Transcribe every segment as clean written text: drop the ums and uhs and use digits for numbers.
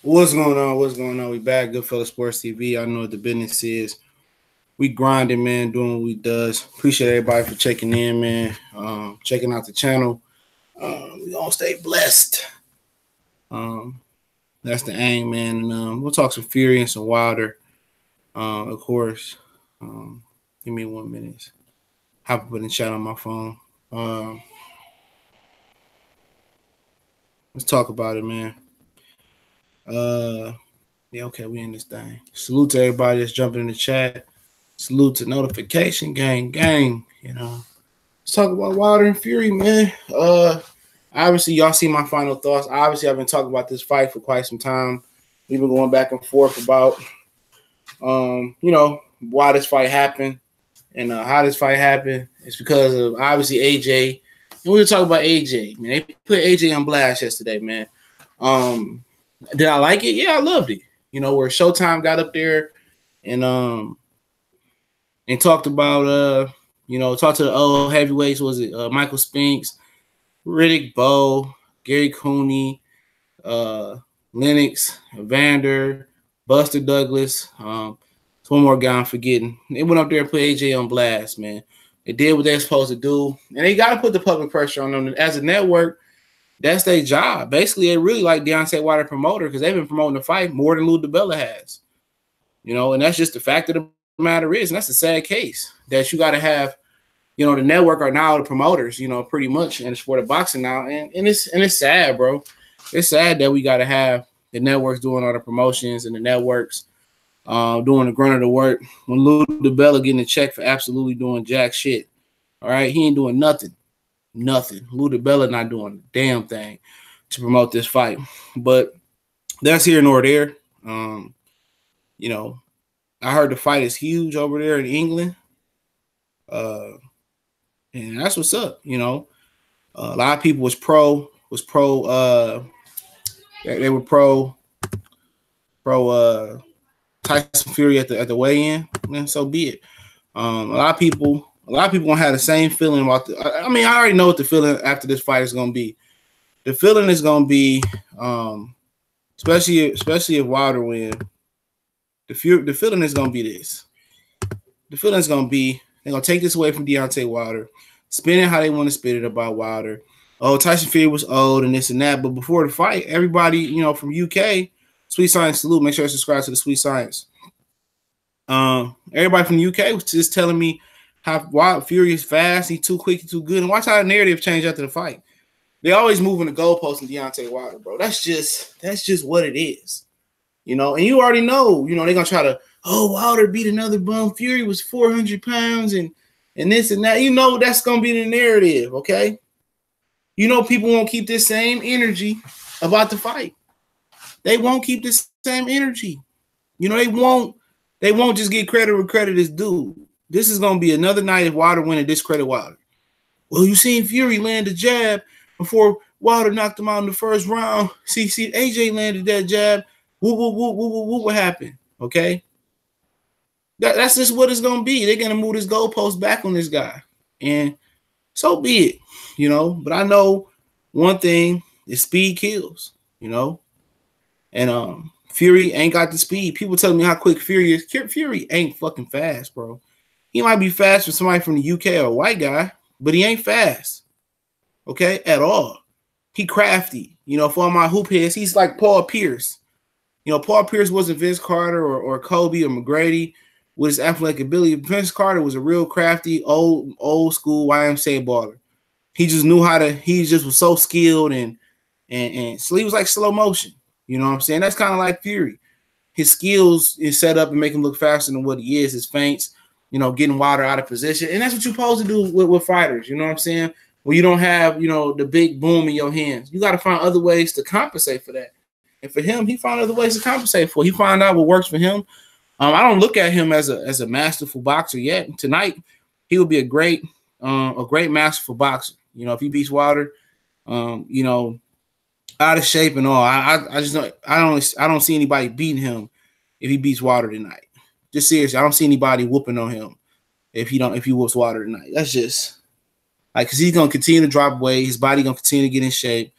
What's going on? What's going on? We back, Goodfellas Sports TV. I know what the business is. We grinding, man, doing what we does. Appreciate everybody for checking in, man. Checking out the channel. We gonna stay blessed. Um, that's the aim, man. And we'll talk some Fury and some Wilder, of course. Give me 1 minute. Hop up in the chat on my phone. Um, let's talk about it, man. Yeah, okay, we in this thing. Salute to everybody that's jumping in the chat. Salute to notification gang. Let's talk about Wilder and Fury, man. Obviously, y'all see my final thoughts. Obviously, I've been talking about this fight for quite some time. We've been going back and forth about, why this fight happened and how this fight happened. It's because of obviously AJ, and we were talking about AJ. Man, they put AJ on blast yesterday, man. Did I like it? Yeah, I loved it. Where Showtime got up there and talked about talked to the old heavyweights. Was it Michael Spinks, Riddick Bowe, Gary Cooney, Lennox, Evander, Buster Douglas. It's one more guy I'm forgetting. They went up there and put AJ on blast, man. They did what they're supposed to do, and they got to put the public pressure on them. As a network, that's their job. Basically, they really like Deontay Wilder promoter because they've been promoting the fight more than Lou DiBella has. And that's just the fact of the matter is, and that's a sad case that you got to have. The network are now the promoters, pretty much in the sport of boxing now, and it's sad, bro. It's sad that we got to have the networks doing all the promotions and the networks doing the grunt of the work when Lou DiBella getting a check for absolutely doing jack shit. All right, he ain't doing nothing. Lou DiBella not doing a damn thing to promote this fight. But that's here nor there. I heard the fight is huge over there in England. And that's what's up. A lot of people was pro they were pro Tyson Fury at the weigh-in, and so be it. A lot of people gonna have the same feeling about I already know what the feeling after this fight is gonna be. The feeling is gonna be, especially if Wilder win. The feeling is gonna be this. The feeling is gonna be they're gonna take this away from Deontay Wilder, spin it how they want to spin it about Wilder. Oh, Tyson Fury was old and this and that, but before the fight, everybody from UK, Sweet Science salute. Make sure you subscribe to the Sweet Science. Everybody from the UK was just telling me how Wilder Fury is fast, he's too quick, he's too good, and watch how the narrative changed after the fight. They always moving the goalposts in Deontay Wilder, bro. That's just what it is, And you already know, they're gonna try to. Oh, Wilder beat another bum. Fury was 400 pounds and this and that. That's going to be the narrative, okay? People won't keep this same energy about the fight. They won't keep this same energy. They won't just get credit where credit is due. This is going to be another night if Wilder win and discredit Wilder. Well, you seen Fury land a jab before Wilder knocked him out in the first round. See, AJ landed that jab. What happened? Okay? That's just what it's going to be. They're going to move this goalpost back on this guy. And so be it, But I know one thing is speed kills, And Fury ain't got the speed. People tell me how quick Fury is. Fury ain't fucking fast, bro. He might be fast for somebody from the UK or a white guy, but he ain't fast, okay, at all. He crafty. For all my hoop heads, he's like Paul Pierce. Paul Pierce wasn't Vince Carter or Kobe or McGrady. With his athletic ability, Vince Carter was a real crafty, old school YMCA baller. He just knew how to. He just was so skilled and so he was like slow motion. You know what I'm saying? That's kind of like Fury. His skills is set up and make him look faster than what he is. His feints, getting Wilder out of position, and that's what you're supposed to do with fighters. You know what I'm saying? When you don't have the big boom in your hands, you got to find other ways to compensate for that. And for him, he found other ways to compensate for it. He found out what works for him. I don't look at him as a masterful boxer yet. Tonight, he will be a great masterful boxer. If he beats Wilder, out of shape and all. I just don't see anybody beating him if he beats Wilder tonight. Just seriously, I don't see anybody whooping on him if he whoops Wilder tonight. That's just because he's gonna continue to drop weight. His body gonna continue to get in shape,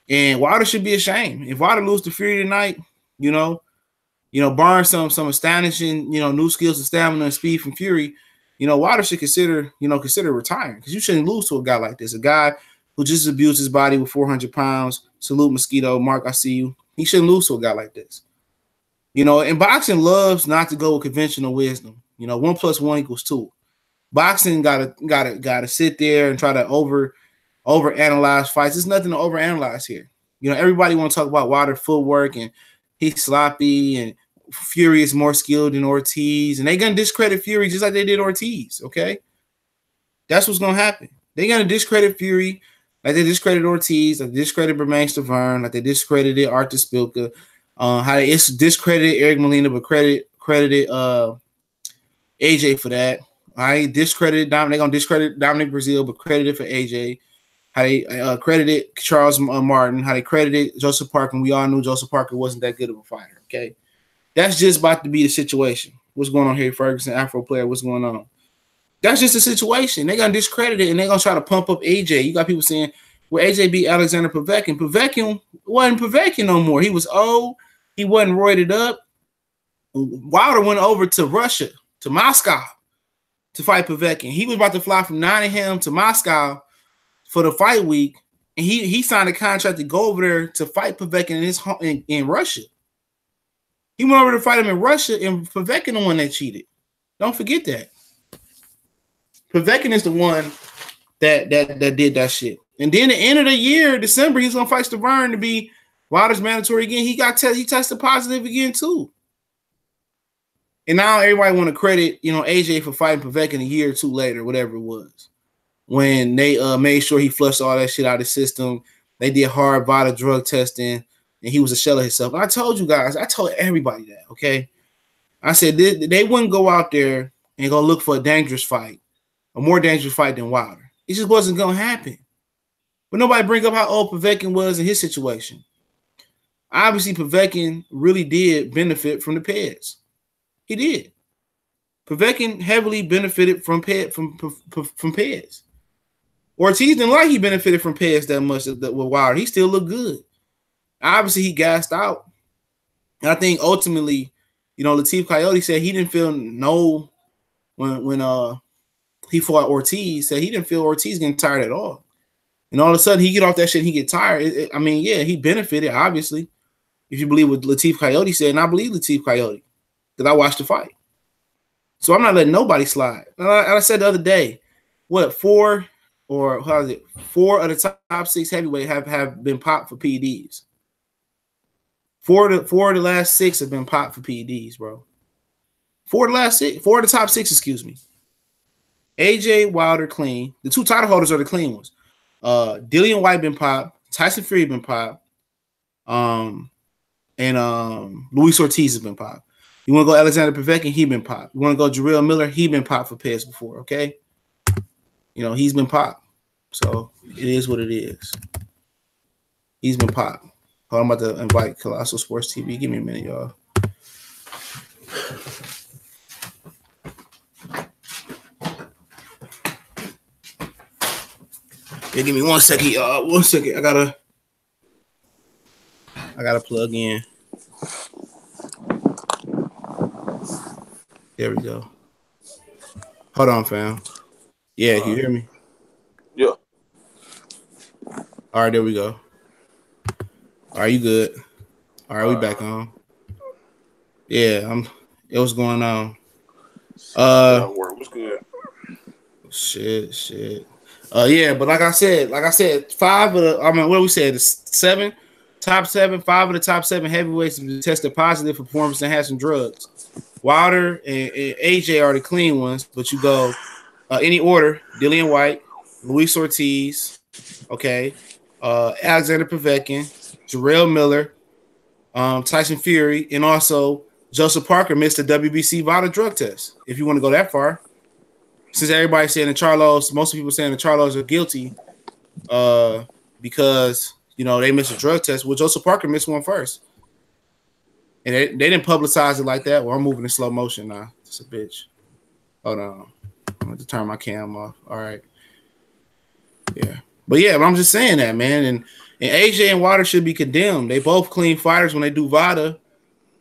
and Wilder should be ashamed if Wilder loses to Fury tonight. Barring some astonishing, new skills and stamina and speed from Fury, Wilder should consider retiring, because you shouldn't lose to a guy like this. A guy who just abused his body with 400 pounds. Salute, Mosquito. Mark, I see you. He shouldn't lose to a guy like this. And boxing loves not to go with conventional wisdom. 1 + 1 = 2. Boxing gotta sit there and try to overanalyze fights. There's nothing to overanalyze here. Everybody want to talk about Wilder footwork and he's sloppy and Fury is more skilled than Ortiz, and they're gonna discredit Fury just like they did Ortiz. Okay, that's what's gonna happen. They're gonna discredit Fury like they discredited Ortiz, like they discredited Bermane Stiverne, like they discredited Artur Spilka. How they discredited Eric Molina, but credited AJ for that. I discredited Dominic. They're gonna discredit Dominic Brazil, but credited for AJ. How they credited Charles Martin. How they credited Joseph Parker. And we all knew Joseph Parker wasn't that good of a fighter. Okay, that's just about to be the situation. What's going on here, Ferguson, Afro player? What's going on? That's just the situation. They're gonna discredit it and they're gonna try to pump up AJ. You got people saying, "Well, AJ beat Alexander Povetkin." Povetkin wasn't Povetkin no more. He was old. He wasn't roided up. Wilder went over to Russia, to Moscow, to fight Povetkin. He was about to fly from Nottingham to Moscow for the fight week, and he signed a contract to go over there to fight Povetkin in Russia. He went over to fight him in Russia, and Povetkin the one that cheated. Don't forget that. Povetkin is the one that did that shit. And then at the end of the year, December, he's gonna fight Stiverne to be Wilder's mandatory again. He tested positive again too. And now everybody want to credit, AJ for fighting Povetkin a year or two later, whatever it was, when they made sure he flushed all that shit out of the system. They did hard VADA drug testing, and he was a shell of himself. And I told you guys, I told everybody that, okay? I said they wouldn't go out there and go look for a dangerous fight, a more dangerous fight than Wilder. It just wasn't going to happen. But nobody bring up how old Povetkin was in his situation. Obviously, Povetkin really did benefit from the PEDs. He did. Povetkin heavily benefited from PEDs. Ortiz didn't like he benefited from PEDs that much with Wilder. He still looked good. Obviously, he gassed out. And I think ultimately, Latif Coyote said he didn't feel when he fought Ortiz, said he didn't feel Ortiz getting tired at all. And all of a sudden, he get off that shit and he get tired. He benefited, obviously, if you believe what Latif Coyote said. And I believe Latif Coyote because I watched the fight. So I'm not letting nobody slide. And I said the other day, four of the top 6 heavyweight have been popped for PEDs. Four of the last 6 have been popped for PEDs, bro. 4 of the top 6, excuse me. AJ, Wilder, clean. The 2 title holders are the clean ones. Dillian White been popped. Tyson Fury been popped. And Luis Ortiz has been popped. You want to go Alexander Povetkin? He been popped. You want to go Jarrell Miller? He been popped for PEDs before, okay? He's been popped. So it is what it is. He's been popped. I'm about to invite Colossal Sports TV. Give me a minute, y'all. Yeah, give me 1 second, y'all. 1 second. I gotta plug in. There we go. Hold on, fam. Yeah, can you hear me? Yeah. All right, there we go. Are you good? All right, we back on. Yeah, it was going on. What's good? Shit. Yeah, but like I said, 5 of the, what we said, the top 7, 5 of the top 7 heavyweights tested positive for performance enhancing drugs. Wilder and AJ are the clean ones, but you go any order: Dillian White, Luis Ortiz, okay, Alexander Povetkin, Jarrell Miller, Tyson Fury, and also Joseph Parker missed the WBC VADA drug test. If you want to go that far, since everybody's saying the Charlos, most people saying the Charlos are guilty because they missed a drug test. Well, Joseph Parker missed one first, and they didn't publicize it like that. Well, I'm moving in slow motion now. It's a bitch. Hold on, I'm going to turn my cam off. All right, yeah, but I'm just saying that, man, and AJ and Wilder should be condemned. They both clean fighters when they do VADA.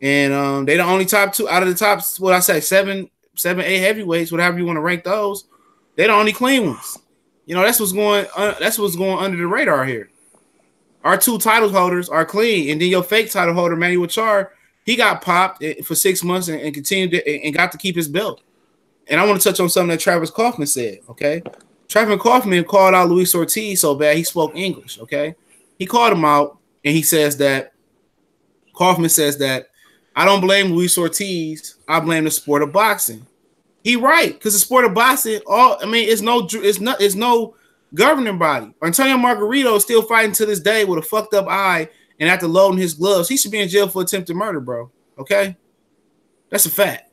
And they the only top two out of the top, what I say, seven, eight heavyweights, whatever you want to rank those. They the only clean ones. You know, that's what's going under the radar here. Our two title holders are clean, and then your fake title holder, Manuel Char, he got popped for 6 months and continued and got to keep his belt. And I want to touch on something that Travis Kaufman said. Okay, Travis Kaufman called out Luis Ortiz so bad he spoke English. Okay, he called him out, and he says that Kaufman says that I don't blame Luis Ortiz. I blame the sport of boxing. He right, because the sport of boxing, it's no governing body. Antonio Margarito is still fighting to this day with a fucked up eye and after loading his gloves. He should be in jail for attempted murder, bro. Okay, that's a fact.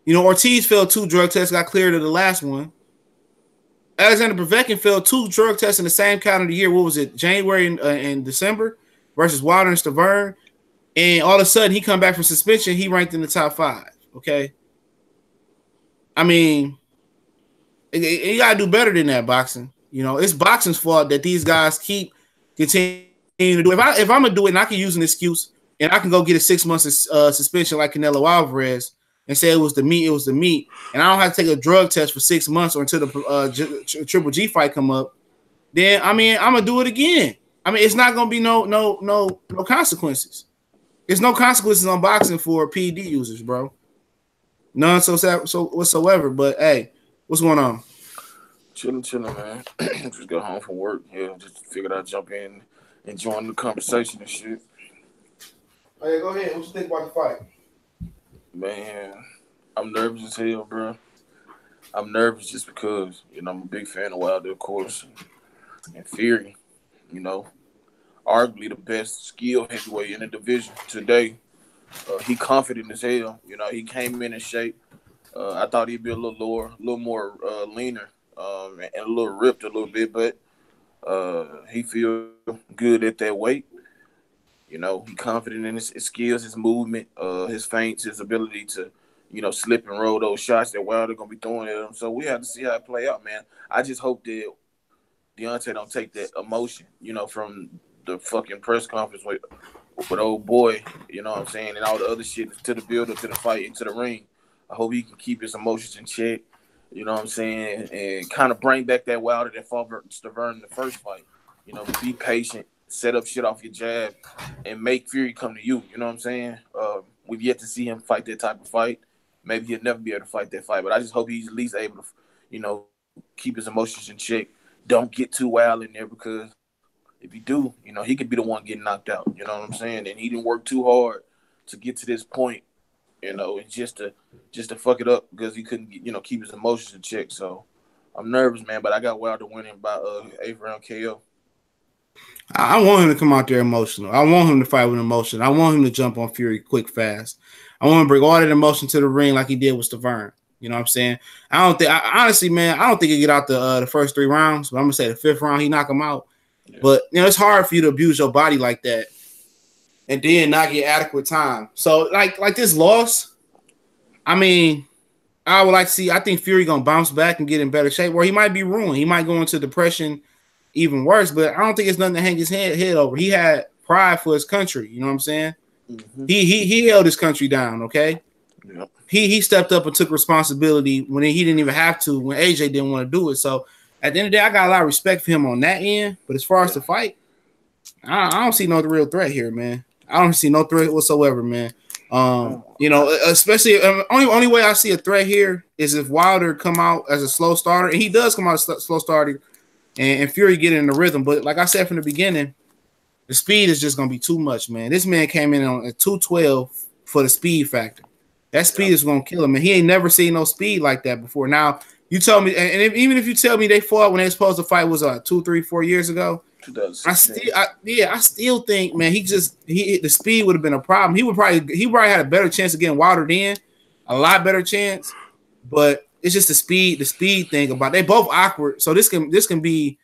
You know, Ortiz failed 2 drug tests, got cleared of the last one. Alexander Povetkin failed 2 drug tests in the same calendar year. What was it, January and December versus Wilder and Stavern? And all of a sudden, he come back from suspension. He ranked in the top 5. Okay, I mean, you gotta do better than that, boxing. You know, it's boxing's fault that these guys keep continuing to do. If I'm gonna do it, and I can use an excuse, and I can go get a 6 months suspension like Canelo Alvarez and say it was the meat, and I don't have to take a drug test for 6 months or until the Triple G fight come up. Then I mean, I'm gonna do it again. I mean, it's not gonna be no consequences. There's no consequences on boxing for PD users, bro. None so whatsoever. But hey, what's going on? Chilling, man. Just got home from work. Yeah, just figured I'd jump in and join the conversation and shit. Oh yeah, go ahead. What you think about the fight? Man, I'm nervous as hell, bro. I'm nervous just because, you know, I'm a big fan of Wilder, of course, and Fury, you know, arguably the best skilled heavyweight in the division today. He confident as hell. You know, he came in shape. I thought he'd be a little more leaner, and a little ripped a little bit, but he feel good at that weight. You know, he confident in his skills, his movement, his feints, his ability to, you know, slip and roll those shots that Wilder gonna be throwing at him. So we have to see how it play out, man. I just hope that Deontay don't take that emotion, you know, from the fucking press conference with old boy, you know what I'm saying, and all the other shit to the build up to the fight into the ring. I hope he can keep his emotions in check, you know what I'm saying, and kind of bring back that Wilder that fought Stavern in the first fight. You know, be patient, set up shit off your jab, and make Fury come to you. You know what I'm saying? We've yet to see him fight that type of fight. Maybe he'll never be able to fight that fight, but I just hope he's at least able to, you know, keep his emotions in check. Don't get too wild in there, because if you do, you know, he could be the one getting knocked out. You know what I'm saying? And he didn't work too hard to get to this point, you know, and just to fuck it up because he couldn't, you know, keep his emotions in check. So I'm nervous, man, but I got Wilder winning by 8th round KO. I want him to come out there emotional. I want him to fight with emotion. I want him to jump on Fury quick, fast. I want him to bring all that emotion to the ring like he did with Stavern. You know what I'm saying? Honestly, man, I don't think he get out the first 3 rounds, but I'm gonna say the 5th round he knock him out. Yeah. But you know, it's hard for you to abuse your body like that and then not get adequate time. So like this loss, I mean, I would like to see. I think Fury gonna bounce back and get in better shape, or he might be ruined. He might go into depression even worse. But I don't think it's nothing to hang his head over. He had pride for his country. You know what I'm saying? Mm-hmm. He held his country down. Okay. Yep. He stepped up and took responsibility when he didn't even have to, when AJ didn't want to do it. So at the end of the day, I got a lot of respect for him on that end. But as far as the fight, I don't see no real threat here, man. I don't see no threat whatsoever, man. You know, especially only way I see a threat here is if Wilder come out as a slow starter, and he does come out as a slow starter, and Fury get in the rhythm. But like I said from the beginning, the speed is just gonna be too much, man. This man came in on a 212 for the speed factor. That speed is gonna kill him, and he ain't never seen no speed like that before. Now you tell me, and even if you tell me they fought when they supposed to fight was 2, 3, 4 years ago, I still think, man, the speed would have been a problem. He probably had a better chance of getting Wilder then, a lot better chance, but it's just the speed thing about they both awkward. So this can be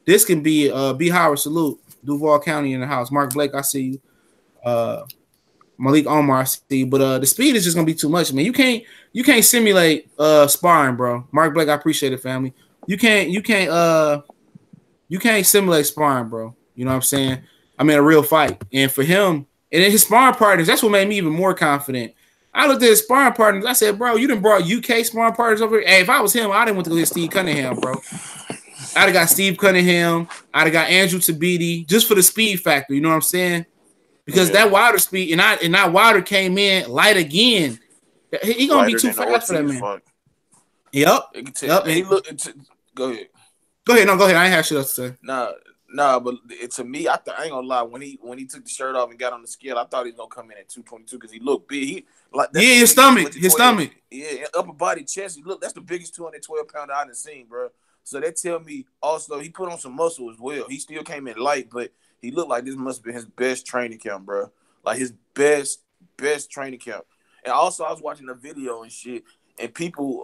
B. Howard salute, Duval County in the house. Mark Blake, I see you. Malik Omar, I see you. But the speed is just gonna be too much, man. You can't simulate sparring, bro. Mark Blake, I appreciate it, family. You can't simulate sparring, bro. You know what I'm saying? I mean, a real fight. And for him, And then his sparring partners, that's what made me even more confident. I looked at his sparring partners. I said, bro, you done brought UK sparring partners over here. Hey, if I was him, I didn't want to go get Steve Cunningham, bro. I'd have got Steve Cunningham. I'd have got Andrew Tabiti just for the speed factor. You know what I'm saying? Because that Wilder speed and that Wilder came in light again. He gonna be too fast for that man. Fight. Yep. Yep. He look. Go ahead. Go ahead. No, go ahead. I ain't have shit else to say. Nah. But to me, I ain't gonna lie. When he took the shirt off and got on the scale, I thought he was gonna come in at 222 because he looked big. His stomach. Yeah, upper body, chest. That's the biggest 212-pounder I've seen, bro. So that tell me also he put on some muscle as well. He still came in light, but he looked like this must have been his best training camp, bro. Like his best training camp. And also, I was watching a video and shit, and people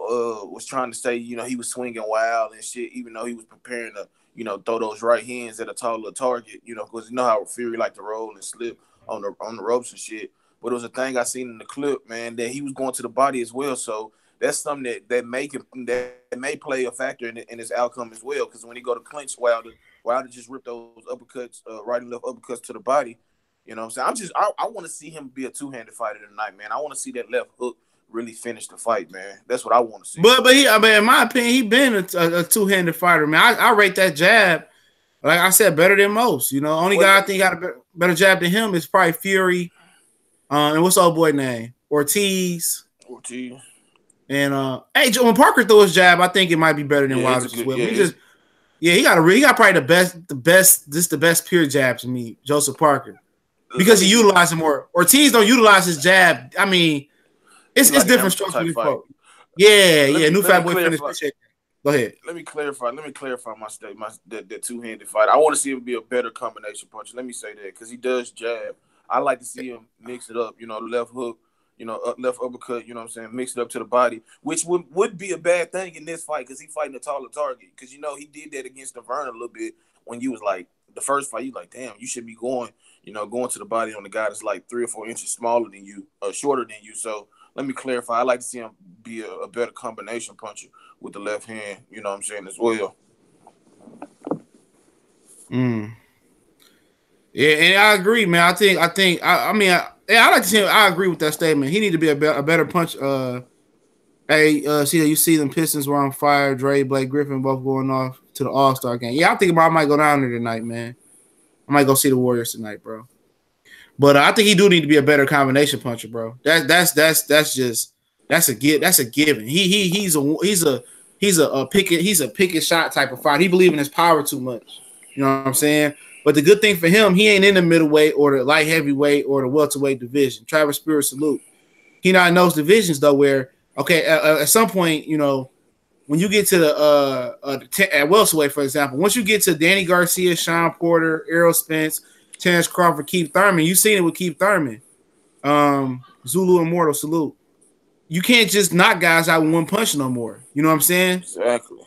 was trying to say, he was swinging wild and shit, even though he was preparing to, throw those right hands at a taller target, because you know how Fury like to roll and slip on the ropes and shit. But it was a thing I seen in the clip, man, that he was going to the body as well. So that's something that may play a factor in his outcome as well. Because when he go to clinch, Wilder just ripped those uppercuts, right and left uppercuts to the body. You know what I'm saying? I want to see him be a two-handed fighter tonight, man. I want to see that left hook really finish the fight, man. That's what I want to see. But in my opinion, he been a two-handed fighter, man. I rate that jab, like I said, better than most. Only guy I think got a better jab than him is probably Fury. And what's the old boy name? Ortiz. And when Parker threw his jab, I think it might be better than Wilder's as well. He got probably the best pure jab to me, Joseph Parker. Because he utilized it more. Ortiz don't utilize his jab. I mean, it's different strokes for folks. Yeah. New Fat Boy finish. Go ahead. Let me clarify my statement. That two-handed fight. I want to see him be a better combination puncher. Let me say that because he does jab. I like to see him mix it up. Left hook. Left uppercut. You know what I'm saying? Mix it up to the body, which would be a bad thing in this fight because he's fighting a taller target. Because he did that against Vernon a little bit when you was like the first fight. You like, damn, you should be going to the body on the guy that's like 3 or 4 inches smaller than you, shorter than you. So let me clarify. I like to see him be a better combination puncher with the left hand. You know what I'm saying as well. Yeah, and I agree, man. I like to see him. I agree with that statement. He need to be a better punch. You see them Pistons were on fire. Dre, Blake Griffin both going off to the All-Star game. Yeah, I think I might go down there tonight, man. I might go see the Warriors tonight, bro. But I think he do need to be a better combination puncher, bro. That's a given. He's a pick and shot type of fighter. He believes in his power too much. You know what I'm saying? But the good thing for him, he ain't in the middleweight or the light heavyweight or the welterweight division. Travis Spears, salute. He not in those divisions though, where at some point, when you get to the at welterweight, for example, once you get to Danny Garcia, Sean Porter, Errol Spence, Terrence Crawford, Keith Thurman, you've seen it with Keith Thurman, Zulu Immortal, salute. You can't just knock guys out with one punch no more. You know what I'm saying? Exactly.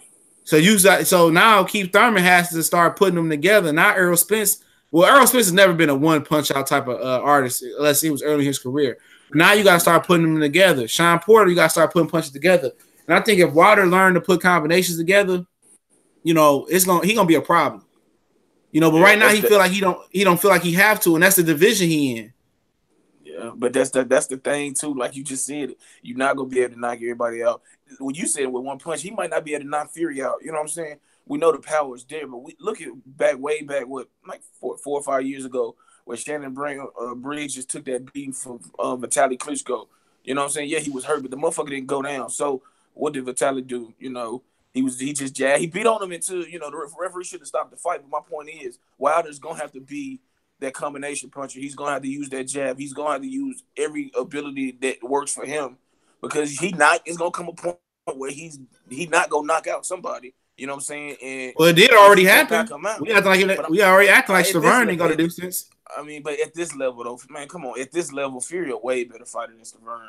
So now Keith Thurman has to start putting them together. Now Errol Spence. Well, Errol Spence has never been a one punch out type of artist unless he was early in his career. Now you got to start putting them together. Sean Porter, you got to start putting punches together. And I think if Wilder learned to put combinations together, he gonna be a problem. But right now he don't feel like he have to, and that's the division he in. Yeah, but that's the thing too. Like you just said, you're not gonna be able to knock everybody out. When you said with one punch, he might not be able to knock Fury out. You know what I'm saying? We know the power is there, but we look at way back, like 4 or 5 years ago, where Shannon Briggs just took that beating from Vitaly Klitschko. You know what I'm saying? Yeah, he was hurt, but the motherfucker didn't go down. So what did Vitaly do? He just jabbed. He beat on him until the referee should have stopped the fight. But my point is, Wilder's gonna have to be that combination puncher. He's gonna have to use that jab. He's gonna have to use every ability that works for him because it's gonna come a point where he's not gonna knock out somebody. You know what I'm saying? And well, it did already happen. We already acting like Stavern ain't got a distance. I mean, but at this level, though, man, come on. At this level, Fury a way better fighter than Stavern.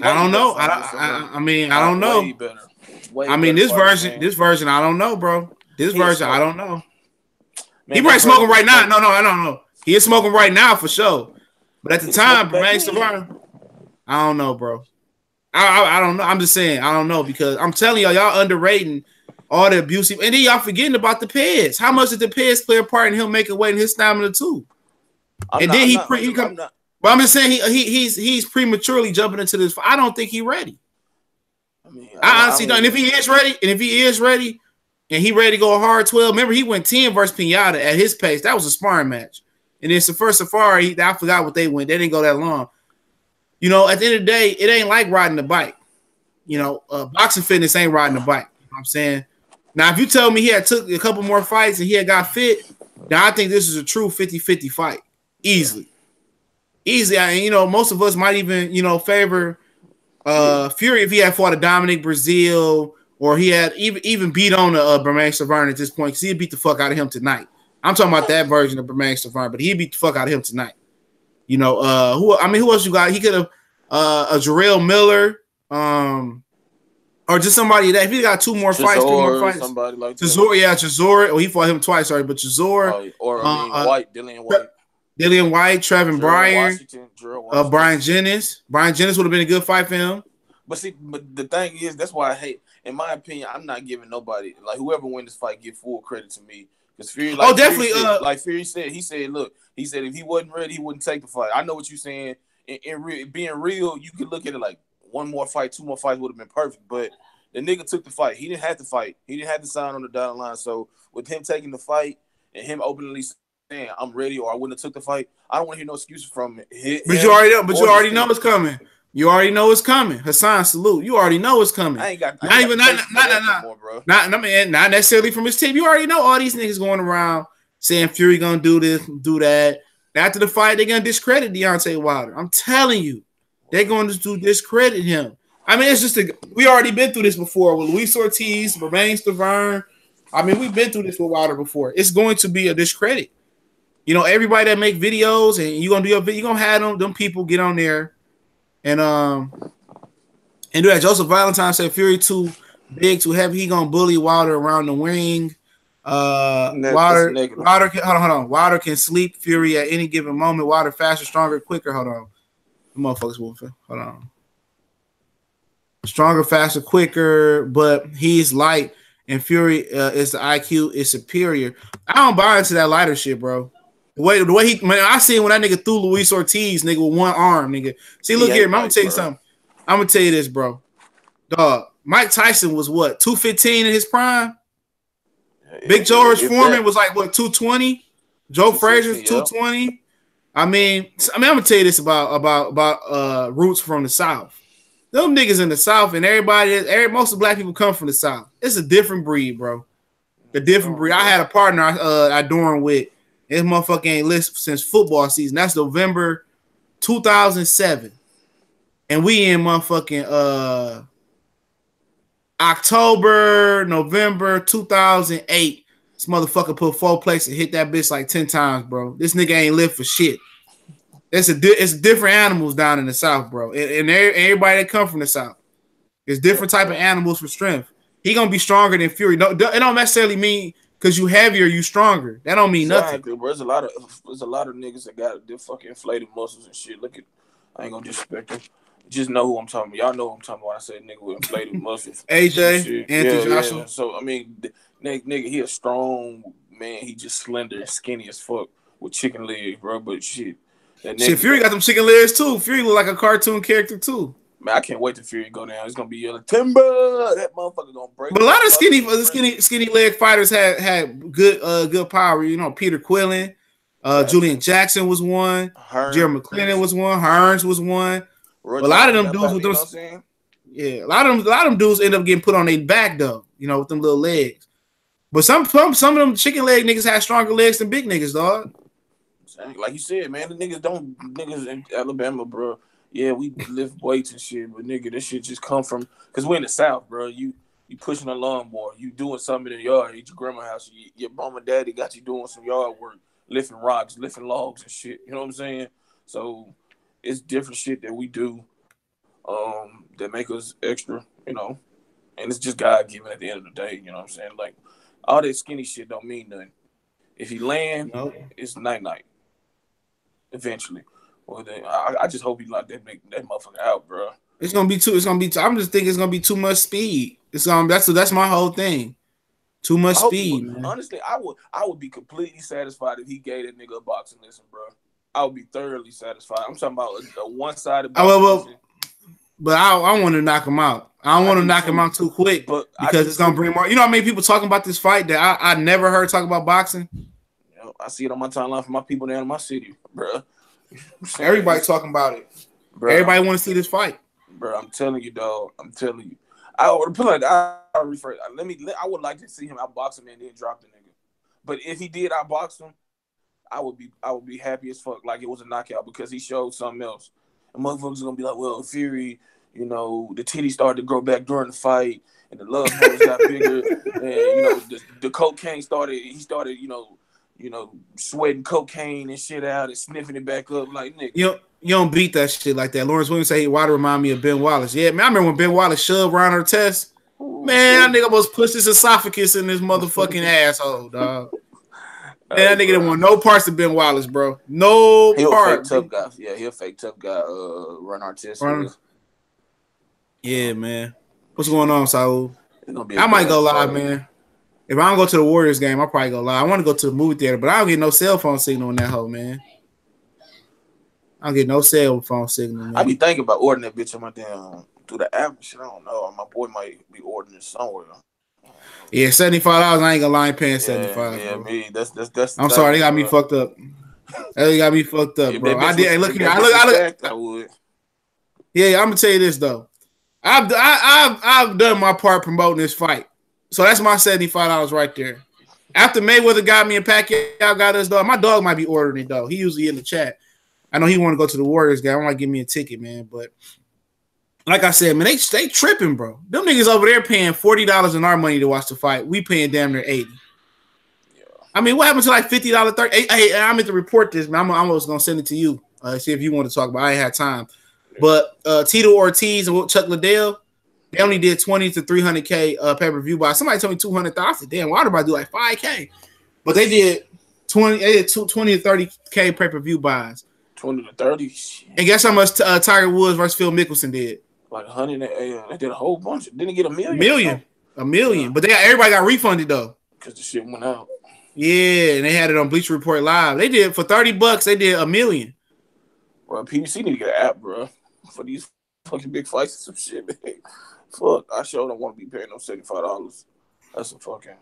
I don't know. I don't know. Way better. This version, I don't know, bro. I don't know. Man, he probably smoking right now. No, I don't know. He is smoking right now for sure. But at the time, Stavern, I don't know, bro. I don't know. I'm just saying, I don't know because I'm telling y'all underrating all the abusive, and then y'all forgetting about the Peds. How much did the Peds play a part in him making weight in his stamina too? But I'm just saying he's prematurely jumping into this. I don't think he's ready. I mean, I honestly don't. And if he is ready, and he ready to go a hard 12, remember he went 10 versus Pinata at his pace. That was a sparring match. And it's the first Safari. I forgot what they went. They didn't go that long. You know, at the end of the day, it ain't like riding the bike. You know, boxing fitness ain't riding the bike. You know what I'm saying? Now, if you tell me he had took a couple more fights and he had got fit, then I think this is a true 50-50 fight. Easily. And, you know, most of us might even, you know, favor Fury if he had fought a Dominic Brazil or he had even beat on Bermane Stiverne at this point because he'd beat the fuck out of him tonight. I'm talking about that version of Bermane Stiverne, but he'd beat the fuck out of him tonight. You know, who else you got? He could have a Jarrell Miller, or just somebody that if he got 2 more fights, 3 more fights, somebody like Chisora. Oh, he fought him twice, sorry, but Chisora, Dillian White, Trevin Bryan, Brian Jennings. Brian Jennings would have been a good fight for him. But the thing is, that's why I hate. In my opinion, I'm not giving nobody like whoever win this fight give full credit to me. Because Fury, Fury said, if he wasn't ready, he wouldn't take the fight. I know what you're saying. Being real, you can look at it like 1 more fight, 2 more fights would have been perfect. But the nigga took the fight. He didn't have to fight. He didn't have to sign on the dotted line. So with him taking the fight and him openly saying I'm ready or I wouldn't have took the fight, I don't want to hear no excuses from him. But you already know it's coming. You already know it's coming. Hassan, salute. You already know it's coming. Not necessarily from his team. You already know all these niggas going around saying Fury gonna do this, do that. After the fight, they're gonna discredit Deontay Wilder. I'm telling you, they're going to discredit him. I mean, it's just we already been through this before with Luis Ortiz, Bermane Stiverne. I mean, we've been through this with Wilder before. It's going to be a discredit. You know, everybody that make videos and you're gonna do your video, you're gonna have them people get on there and do that. Joseph Valentine said Fury too big, too heavy. He gonna bully Wilder around the ring. Wilder can sleep Fury at any given moment. Wilder faster, stronger, quicker. Hold on. The motherfuckers will hold on. Stronger, faster, quicker, but he's light and Fury is the IQ is superior. I don't buy into that lighter shit, bro. The way he, man, I see when that nigga threw Luis Ortiz, nigga, with 1 arm, nigga. See, look here, man, I'm gonna tell you something. I'm gonna tell you this, bro. Dog, Mike Tyson was what, 215 in his prime? Big George Foreman was like what, 220? Joe Frazier's 220. I mean, I'm gonna tell you this about roots from the South. Them niggas in the South and most of the black people come from the South. It's a different breed, bro. A different breed. I had a partner I dormed with. This motherfucker ain't lived since football season. That's November 2007. And we in motherfucking October, November 2008. This motherfucker put 4 plates and hit that bitch like 10 times, bro. This nigga ain't live for shit. It's different animals down in the South, bro. And everybody that come from the South. It's different type of animals for strength. He gonna be stronger than Fury. It don't necessarily mean because you heavier, you stronger. That don't mean nothing. Bro. There's a lot of niggas that got their fucking inflated muscles and shit. Look at, I ain't gonna disrespect them. Just know who I'm talking about. Y'all know who I'm talking about when I say nigga with inflated muscles. AJ, Anthony Joshua. Yeah. So I mean, nigga, he a strong man. He just slender and skinny as fuck with chicken legs, bro. But shit. Fury got them chicken legs too. Fury look like a cartoon character too. Man, I can't wait till Fury go down. It's gonna be yelling timber. That motherfucker gonna break. But a lot of skinny leg fighters had good power. You know, Peter Quillen, Julian Jackson was one. Jerry McClellan was one. Hearns was one. A lot of them dudes with them. Yeah, a lot of them dudes end up getting put on their back though. You know, with them little legs. But some of them chicken leg niggas have stronger legs than big niggas, dog. Like you said, man, the niggas in Alabama, bro. Yeah, we lift weights and shit, but nigga, this shit just come from because we're in the South, bro. You pushing a lawnmower, you doing something in the yard at your grandma's house. Your mom and daddy got you doing some yard work, lifting rocks, lifting logs and shit. You know what I'm saying? So it's different shit that we do, that make us extra, you know. And it's just God given at the end of the day. You know what I'm saying? Like all that skinny shit don't mean nothing. If he land, it's night. Eventually. Well, then I just hope he locked that motherfucker out, bro. It's gonna be too. I'm just thinking it's gonna be too much speed. That's my whole thing. Too much speed, man. Honestly, I would be completely satisfied if he gave that nigga a boxing lesson, bro. I would be thoroughly satisfied. I'm talking about a one-sided boxing. But I want to knock him out. I don't want to knock him out too quick, but because it's gonna bring more. You know how many people talking about this fight that I never heard talk about boxing. I see it on my timeline from my people down in my city, bro. Everybody talking about it. Bro, everybody want to see this fight, bro. I'm telling you, dog. I'm telling you. I would put like I refer. I would like to see him outbox him and then drop the nigga. But if he did outbox him, I would be happy as fuck, like it was a knockout, because he showed something else. And motherfuckers are gonna be like, well, Fury, you know, the titties started to grow back during the fight, and the love handles got bigger, and you know, the cocaine started. He started, you know, sweating cocaine and shit out and sniffing it back up, like nigga. You don't beat that shit like that. Lawrence Williams say, "Why remind me of Ben Wallace?" Yeah, man, I remember when Ben Wallace shoved Ron Artest. Man, that nigga almost pushed his esophagus in his motherfucking asshole, dog. Man, that nigga didn't want no parts of Ben Wallace, bro. No parts. He a fake tough guy. Yeah, he a fake tough guy. Ron Artest. Yeah, man. What's going on, Saul? I might go live, man. If I don't go to the Warriors game, I'll probably go live. I want to go to the movie theater, but I don't get no cell phone signal in that hole, man. I don't get no cell phone signal, man. I be thinking about ordering that bitch on my damn through the app and shit. I don't know. My boy might be ordering it somewhere. Yeah, $75. I ain't gonna lie, paying $75. Yeah, bro. me. That's. I'm sorry, they got me fucked up. They got me fucked up, bro. I did. Hey, look here. I would. Yeah, I'm gonna tell you this though. I've done my part promoting this fight, so that's my $75 right there. After Mayweather got me and Pacquiao got us, though, my dog might be ordering it though. He usually in the chat. I know he want to go to the Warriors game. I might give me a ticket, man. But like I said, man, they tripping, bro. Them niggas over there paying $40 in our money to watch the fight. We paying damn near $80. Yeah. I mean, what happened to like $50, $30? Hey, I meant to report this, man. I'm almost gonna send it to you. See if you want to talk about it. I ain't had time. But Tito Ortiz and Chuck Liddell, they only did 20 to 300K pay-per-view buy. Somebody told me 200,000. I said, damn, why about do like 5K? But they did 20 to 30K pay-per-view buys. 20 to 30. And guess how much Tiger Woods versus Phil Mickelson did? Like 100. They did a whole bunch. Didn't get a million? A million. Yeah. But everybody got refunded though. Because the shit went out. Yeah, and they had it on Bleacher Report Live. They did for $30. They did $1 million. Well, PBC need to get an app, bro, for these fucking big fights and some shit, man. Fuck, I sure don't want to be paying no $75. That's a fucking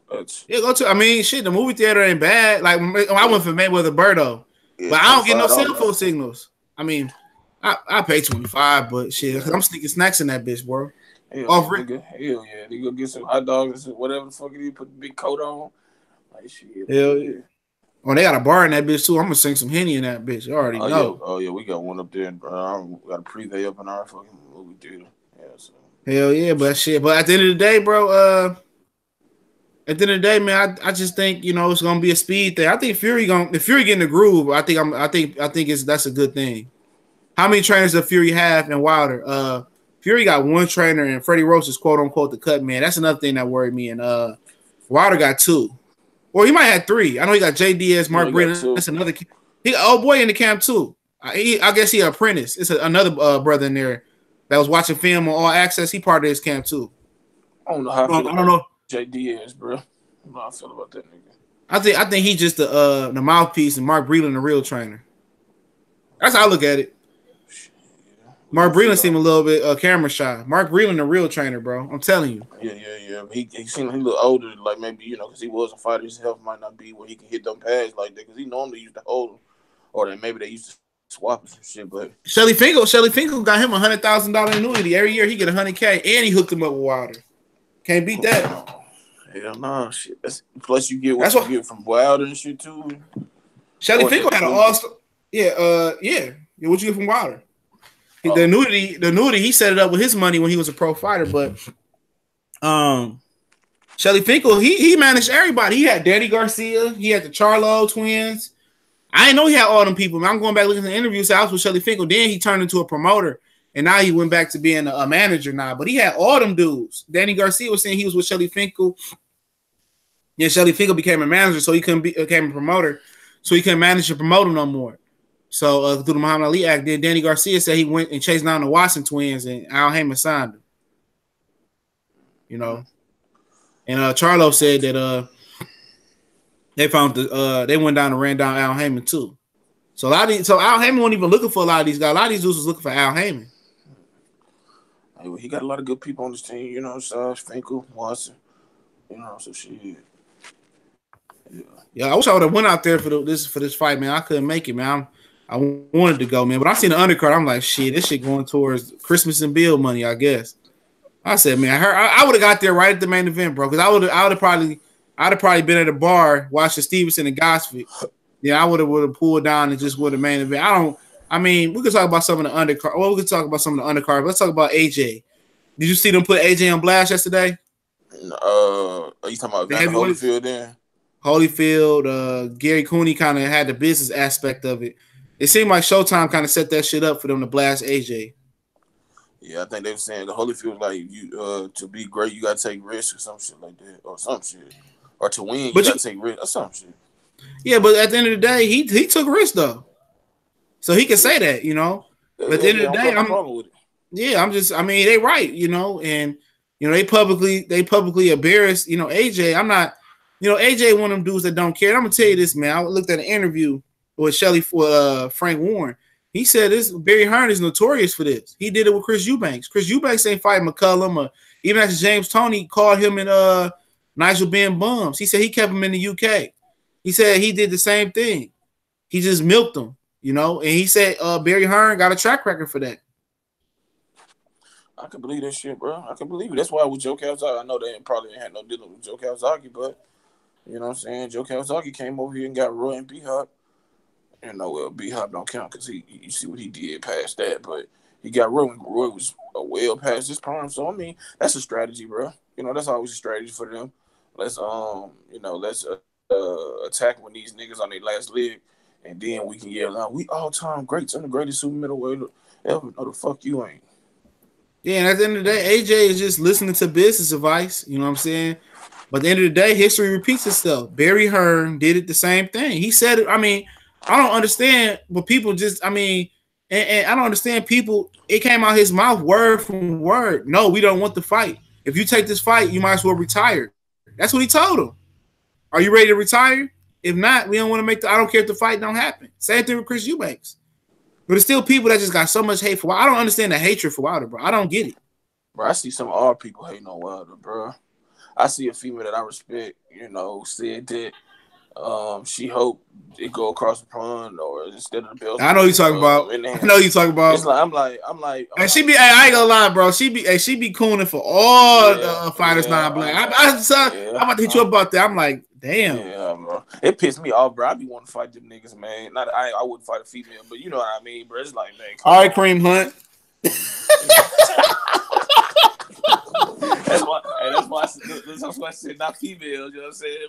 go to. I mean, shit. The movie theater ain't bad. Like I went for Mayweather Birdo. Yeah, but I don't get no cell phone signals. I mean, I pay $25, but shit, I'm sneaking snacks in that bitch, bro. Hell yeah, they go get some hot dogs and whatever the fuck it is. Put the big coat on. Like shit. Hell yeah. Oh, they got a bar in that bitch too. I'm gonna sing some Henny in that bitch. You already know. Yeah. Oh yeah, we got one up there. We got a preview up in our fucking movie theater. Yeah. So. Hell yeah, but shit. But at the end of the day, bro. At the end of the day, man, I just think it's gonna be a speed thing. I think if Fury getting the groove, I think that's a good thing. How many trainers does Fury have in Wilder? Fury got one trainer, and Freddie Roach is quote unquote the cut man. That's another thing that worried me. And Wilder got two, or he might have three. I know he got J. Diaz, Mark Brennan. That's another. He old boy in the camp too. I guess he an apprentice. It's another brother in there that was watching film on All Access. He part of his camp too. I don't know how. I don't know. J. Diaz, bro. I don't know how I feel about that nigga. I think he's just the mouthpiece, and Mark Breland the real trainer. That's how I look at it. Mark Breland seemed a little bit camera shy. Mark Breland the real trainer, bro. I'm telling you. Yeah. He seemed a little older, like maybe because he was a fighter. His health might not be where he can hit them pads like that because he normally used to hold them, or then maybe they used to swap some shit. But Shelly Finkel got him $100,000 annuity every year. He get $100K, and he hooked him up with Wilder. Can't beat that. Hell no, shit. Plus you get what you get from Wilder and shit too. Shelly Finkel had an all-star. Yeah. What you get from Wilder? The annuity, he set it up with his money when he was a pro fighter. But Shelly Finkel, he managed everybody. He had Danny Garcia. He had the Charlo twins. I didn't know he had all them people. I'm going back looking at the interviews. So I was with Shelly Finkel. Then he turned into a promoter. And now he went back to being a manager now. But he had all them dudes. Danny Garcia was saying he was with Shelly Finkel. Yeah, Shelly Finkel became a manager, so he became a promoter. So he couldn't manage to promote him no more. So through the Muhammad Ali Act, then Danny Garcia said he went and chased down the Watson twins, and Al Heyman signed him. And Charlo said that they found they went down and ran down Al Heyman too. So so Al Heyman wasn't even looking for a lot of these guys. A lot of these dudes was looking for Al Heyman. Hey, well, he got a lot of good people on his team, you know, Sash, Finkel, Watson, you know, so shit. Yeah, I wish I would have went out there for this fight, man. I couldn't make it, man. I wanted to go, man, but I seen the undercard. I'm like, shit, this shit going towards Christmas and bill money, I guess. I said, man, I would have got there right at the main event, bro, because I'd have probably been at a bar watching Stevenson and Gosford. Yeah, I would have pulled down and just won the main event. I mean, we could talk about some of the undercard. Well, we could talk about some of the undercard. Let's talk about AJ. Did you see them put AJ on blast yesterday? Are you talking about Evander Holyfield then? Holyfield, Gary Cooney kind of had the business aspect of it. It seemed like Showtime kind of set that shit up for them to blast AJ. Yeah, I think they were saying the Holyfield like you to be great, you gotta take risks or some shit like that, or some shit, or to win, you gotta take risks or some shit. Yeah, but at the end of the day, he took risks though, so he can say that, you know. But at the end of the day, I mean, they right, you know, and you know they publicly embarrassed, you know, AJ. I'm not. You know, AJ one of them dudes that don't care. And I'm gonna tell you this, man. I looked at an interview with Frank Warren. He said this Barry Hearn is notorious for this. He did it with Chris Eubanks. Chris Eubanks ain't fighting McCullum, or even after James Toney called him and Nigel Ben bums. He said he kept him in the UK. He said he did the same thing. He just milked him, you know. And he said Barry Hearn got a track record for that. I can believe that shit, bro. I can believe it. That's why with Joe Calzaghe, I know they probably ain't had no dealing with Joe Calzaghe, but you know what I'm saying? Joe Calzaghe came over here and got Roy and B-Hop. You know, well, B-Hop don't count because you see what he did past that, but he got Roy when Roy was well past his prime. So, I mean, that's a strategy, bro. You know, that's always a strategy for them. Let's attack when these niggas on their last leg, and then we can yell out, we all-time greats. I'm the greatest super middleweight ever. No, the fuck you ain't. Yeah, and at the end of the day, AJ is just listening to business advice. You know what I'm saying? But at the end of the day, history repeats itself. Barry Hearn did it the same thing. He said it. I mean, I don't understand, but people just, I mean, and I don't understand people. It came out his mouth word for word. No, we don't want the fight. If you take this fight, you might as well retire. That's what he told him. Are you ready to retire? If not, we don't want to make I don't care if the fight don't happen. Same thing with Chris Eubanks. But there's still people that just got so much hate for Wilder. I don't understand the hatred for Wilder, bro. I don't get it. Bro, I see some of our people hating on Wilder, bro. I see a female that I respect, you know, said that she hoped it go across the pond or instead of the belt. I know you talking about. I know you talking about. It's like I'm like. And she be. I ain't gonna lie, bro. She be cooning for all the fighters not black. I'm about to hit you up about that. I'm like, damn. Yeah, bro. It pissed me off, bro. I be wanting to fight them niggas, man. Not I wouldn't fight a female, but you know what I mean, bro. It's like, man. All right, Cream Hunt. That's why I said not females, you know what I'm saying?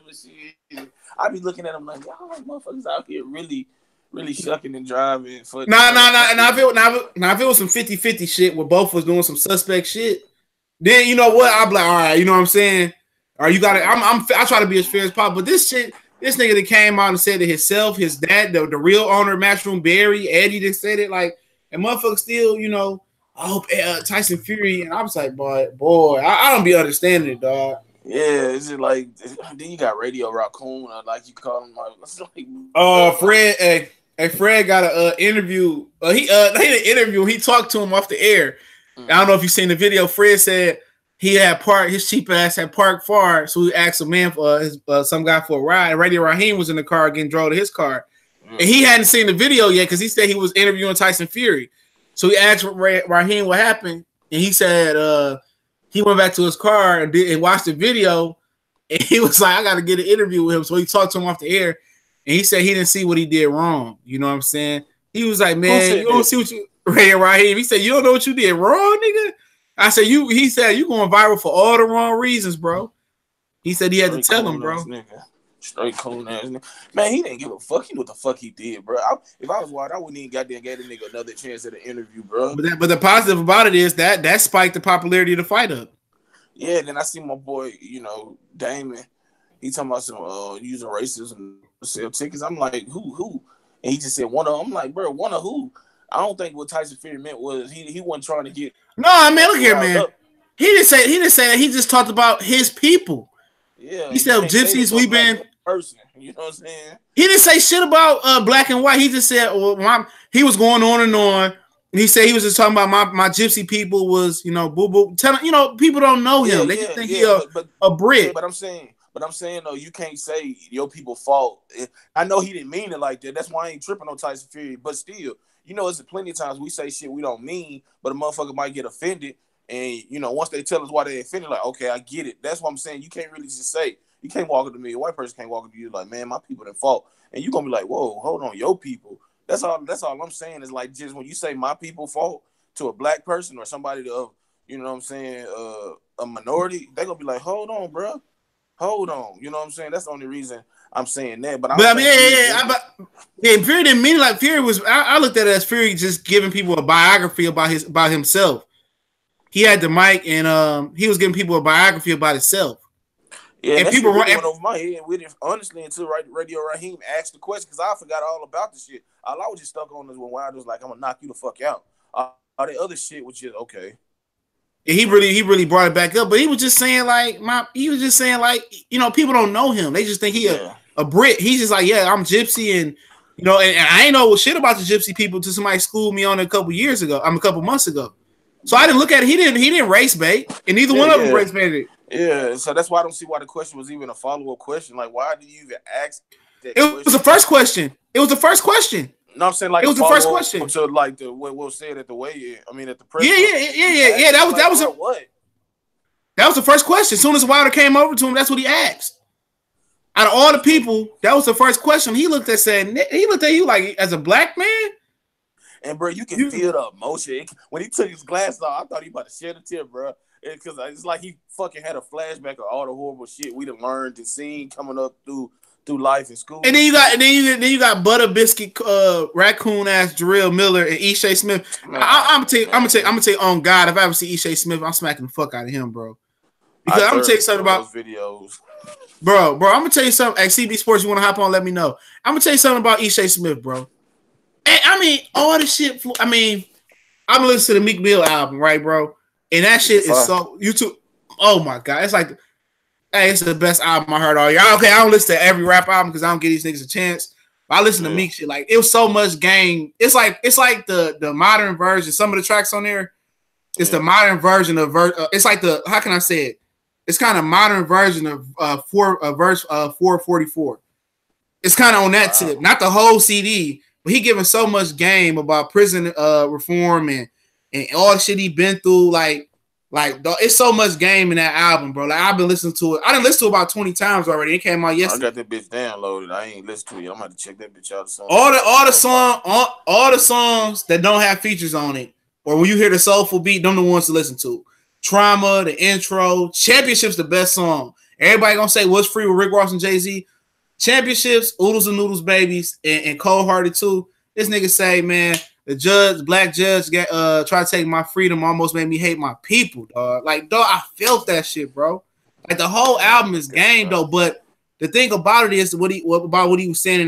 But I be looking at them like, y'all motherfuckers out here really, really shucking and driving. Nah. And if it was some 50-50 shit where both was doing some suspect shit, then you know what? I'm like, all right, you know what I'm saying? Or you got to, I try to be as fair as possible. But this shit, this nigga that came out and said it himself, his dad, the real owner of Matchroom Barry, Eddie, that said it, like, and motherfuckers still, you know, I hope Tyson Fury, and I was like, boy, I don't be understanding it, dog. Yeah, is it like then you got Radio Raccoon, or like you call him like Fred, Fred got an interview. He did an interview. He talked to him off the air. I don't know if you've seen the video. Fred said he had his cheap ass had parked far, so he asked a man for some guy for a ride. And Radio Raheem was in the car getting drove to his car, and he hadn't seen the video yet because he said he was interviewing Tyson Fury. So he asked Raheem what happened, and he said he went back to his car and watched the video, and he was like, I got to get an interview with him. So he talked to him off the air, and he said he didn't see what he did wrong. You know what I'm saying? He was like, man, you don't see what you Raheem. He said, you don't know what you did wrong, nigga? I said, he said, you going viral for all the wrong reasons, bro. He said he had to tell him, bro. Straight cool ass nigga. Man, he didn't give a fuck. He knew what the fuck he did, bro. If I was Wild, I wouldn't even goddamn get a nigga another chance at an interview, bro. But the positive about it is that spiked the popularity of the fight up. Yeah, then I see my boy, you know, Damon. He talking about some using racism to sell tickets. I'm like, who? And he just said one of them. I'm like, bro, one of who? I don't think what Tyson Fury meant was he wasn't trying to get. No, I mean, look here, man. He didn't say that. He just talked about his people. Yeah, he said gypsies. person. You know what I'm saying? He didn't say shit about black and white. He just said, well, he was going on and on. And he said he was just talking about my gypsy people was, boo boo. Telling, people don't know him. They just think he a Brit. But I'm saying though, you can't say your people fault. I know he didn't mean it like that. That's why I ain't tripping on Tyson Fury. But still, it's plenty of times we say shit we don't mean, but a motherfucker might get offended. And once they tell us why they offended, like, okay, I get it. That's what I'm saying. You can't really just say, you can't walk up to me. A white person can't walk up to you like, man, my people didn't fault. And you're gonna be like, whoa, hold on, your people. That's all I'm saying is like, just when you say my people fault to a black person or somebody to, you know what I'm saying, a minority, they're gonna be like, hold on, bro. Hold on. You know what I'm saying? That's the only reason I'm saying that. But I mean, Fury didn't mean it like Fury was. I looked at it as Fury just giving people a biography about himself. He had the mic and he was giving people a biography about himself. Yeah, and people went over my head with it, honestly, until Radio Raheem asked the question because I forgot all about the shit. All I was just stuck on this when Wild was like, I'm gonna knock you the fuck out. All the other shit was just okay. Yeah, he really brought it back up, but he was just saying people don't know him. They just think he a Brit. He's just like, yeah, I'm gypsy and and I ain't know shit about the gypsy people till somebody schooled me on it a couple months ago. So I didn't look at it. He didn't race bait, and neither one of them race baited. Yeah, so that's why I don't see why the question was even a follow-up question. Like, why did you even ask that question? It was the first question. No, I'm saying like it was the first question. To like what Will said at the weigh-in. I mean at the press. Yeah. That was the first question. As soon as Wilder came over to him, that's what he asked. Out of all the people, that was the first question. He looked at you like as a black man. And bro, you can feel the emotion when he took his glasses off. I thought he about to shed a tear, bro. Because it's like he fucking had a flashback of all the horrible shit we'd have learned and seen coming up through life in school. And then you got Butter Biscuit, raccoon ass Jarrell Miller and Ishay Smith. I'm gonna tell you on God, if I ever see Ishay Smith, I'm smacking the fuck out of him, bro. Because I'm gonna tell you something about those videos. Bro, I'm gonna tell you something. At CB Sports, you wanna hop on, let me know. I'm gonna tell you something about Ishay Smith, bro. And, I mean, all the shit. I mean, I'm listening to the Meek Mill album, right, bro? And that shit is so YouTube. Oh my god, it's like, hey, it's the best album I heard all year. Okay, I don't listen to every rap album because I don't give these niggas a chance. But I listen to Meek shit. Like, it was so much game. It's like the modern version. Some of the tracks on there, it's the modern version of it's like how can I say it? It's kind of modern version of verse 444. It's kind of on that tip, not the whole CD. But he giving so much game about prison reform and all the shit he been through. Like it's so much game in that album, bro. Like I've been listening to it. I done listened to it about 20 times already. It came out yesterday. I got that bitch downloaded. I ain't listened to it. I'm gonna have to check that bitch out. All the songs that don't have features on it, or when you hear the soulful beat, them the ones to listen to. Trauma, the intro, Championship's the best song. Everybody gonna say what's free with Rick Ross and Jay-Z. Championships, Oodles and Noodles Babies, and Cold Hearted too. This nigga say, man, the black judge tried to take my freedom, almost made me hate my people, dog. Like, dog, I felt that shit, bro. Like the whole album is game though, but the thing about it is what he was saying in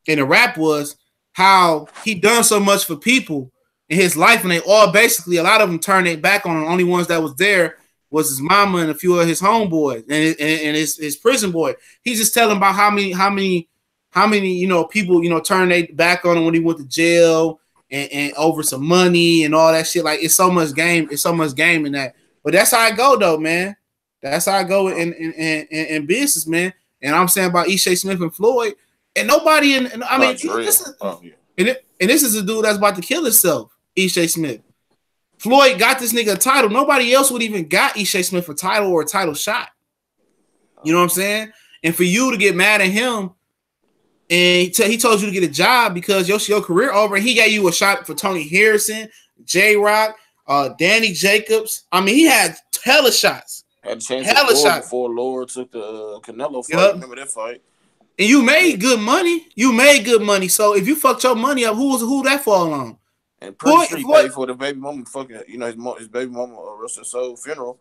the rap was how he done so much for people in his life, and they all basically a lot of them turned their back on him. The only ones that was there was his mama and a few of his homeboys and his prison boy. He's just telling about how many people turned their back on him when he went to jail and over some money and all that shit. Like it's so much game. It's so much game in that. But that's how I go though, man. That's how I go in business, man. And I'm saying about Ishay Smith and Floyd, and nobody this is a dude that's about to kill himself. Ishay Smith. Floyd got this nigga a title. Nobody else would even got Ishay Smith a title or a title shot. You know what I'm saying? And for you to get mad at him, and he told you to get a job because your career over, and he gave you a shot for Tony Harrison, J-Rock, Danny Jacobs. I mean, he had hella shots. Had a chance before Laura took the Canelo fight. Yep. Remember that fight? And you made good money. So if you fucked your money up, who that fall on? And Prince Street paid for the baby mama fucking, his baby mama Russell Soul funeral.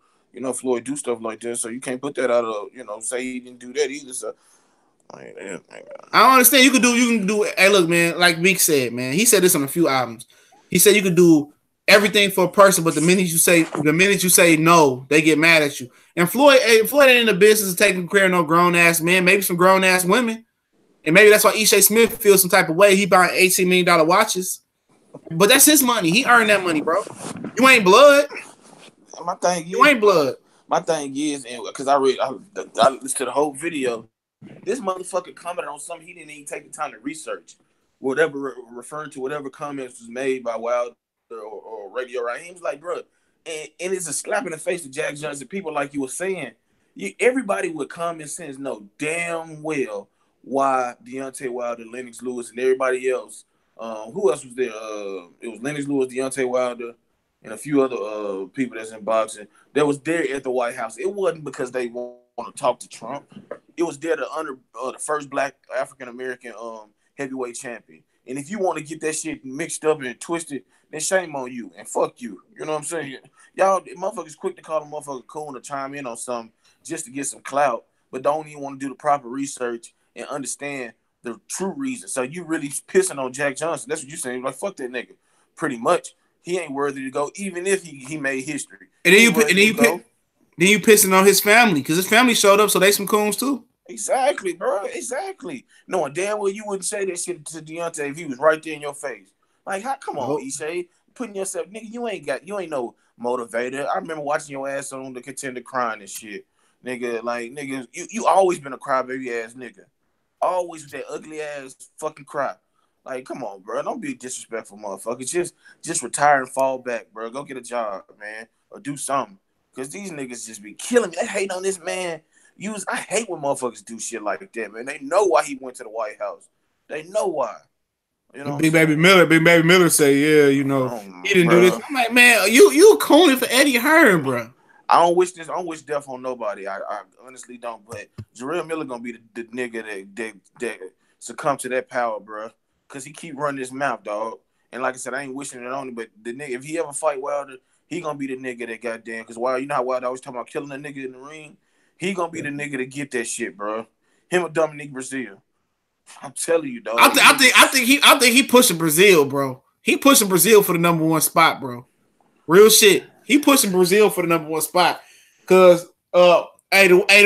Floyd do stuff like that, so you can't put that out of, say he didn't do that either. So I don't understand. You can do. Hey, look, man. Like Meek said, man. He said this on a few albums. He said you could do everything for a person, but the minute you say no, they get mad at you. And Floyd ain't in the business of taking care of no grown ass men, maybe some grown ass women. And maybe that's why Ishe Smith feels some type of way. He buying $18 million watches. But that's his money. He earned that money, bro. You ain't blood. You ain't blood. My thing is, because I listened to the whole video, this motherfucker commented on something he didn't even take the time to research. Whatever, referring to whatever comments was made by Wilder or Radio Right. He was like, bro, and it's a slap in the face to Jack Johnson. People like you were saying, everybody with common sense know damn well why Deontay Wilder, Lennox Lewis, and everybody else. Who else was there? It was Lennox Lewis, Deontay Wilder, and a few other people that's in boxing that was there at the White House. It wasn't because they want to talk to Trump. It was there to honor the first black African-American heavyweight champion. And if you want to get that shit mixed up and twisted, then shame on you and fuck you. You know what I'm saying? Y'all motherfuckers quick to call a motherfucker coon or chime in on something just to get some clout, but don't even want to do the proper research and understand the true reason. So you really pissing on Jack Johnson. That's what you're saying. Like, fuck that nigga. Pretty much. He ain't worthy to go, even if he made history. And then you pissing on his family, because his family showed up, so they some coons too. Exactly, bro. Exactly. Knowing damn well you wouldn't say that shit to Deontay if he was right there in your face. Like, come on, Ishe. Putting yourself, nigga, you ain't no motivator. I remember watching your ass on The Contender crying and shit. Nigga, like, nigga, you always been a crybaby ass nigga. Always with that ugly ass fucking cry. Like, come on, bro. Don't be disrespectful, motherfucker. Just retire and fall back, bro. Go get a job, man. Or do something. Because these niggas just be killing me. They hate on this man. I hate when motherfuckers do shit like that, man. They know why he went to the White House. They know why. You know, Big Baby Miller say, yeah, you know, he didn't do this. I'm like, man, you cooning for Eddie Hearn, bro. I don't wish death on nobody. I honestly don't. But Jarrell Miller gonna be the nigga that succumb to that power, bro. Cause he keep running his mouth, dog. And like I said, I ain't wishing it on him. But the nigga, if he ever fight Wilder, he gonna be the nigga that goddamn. Cause Wilder, you know how Wilder always talking about killing a nigga in the ring. He gonna be the nigga to get that shit, bro. Him or Dominique Brazil. I'm telling you, dog. I think he pushing Brazil, bro. He pushing Brazil for the number one spot, bro. Real shit. He pushing Brazil for the number one spot. Cause the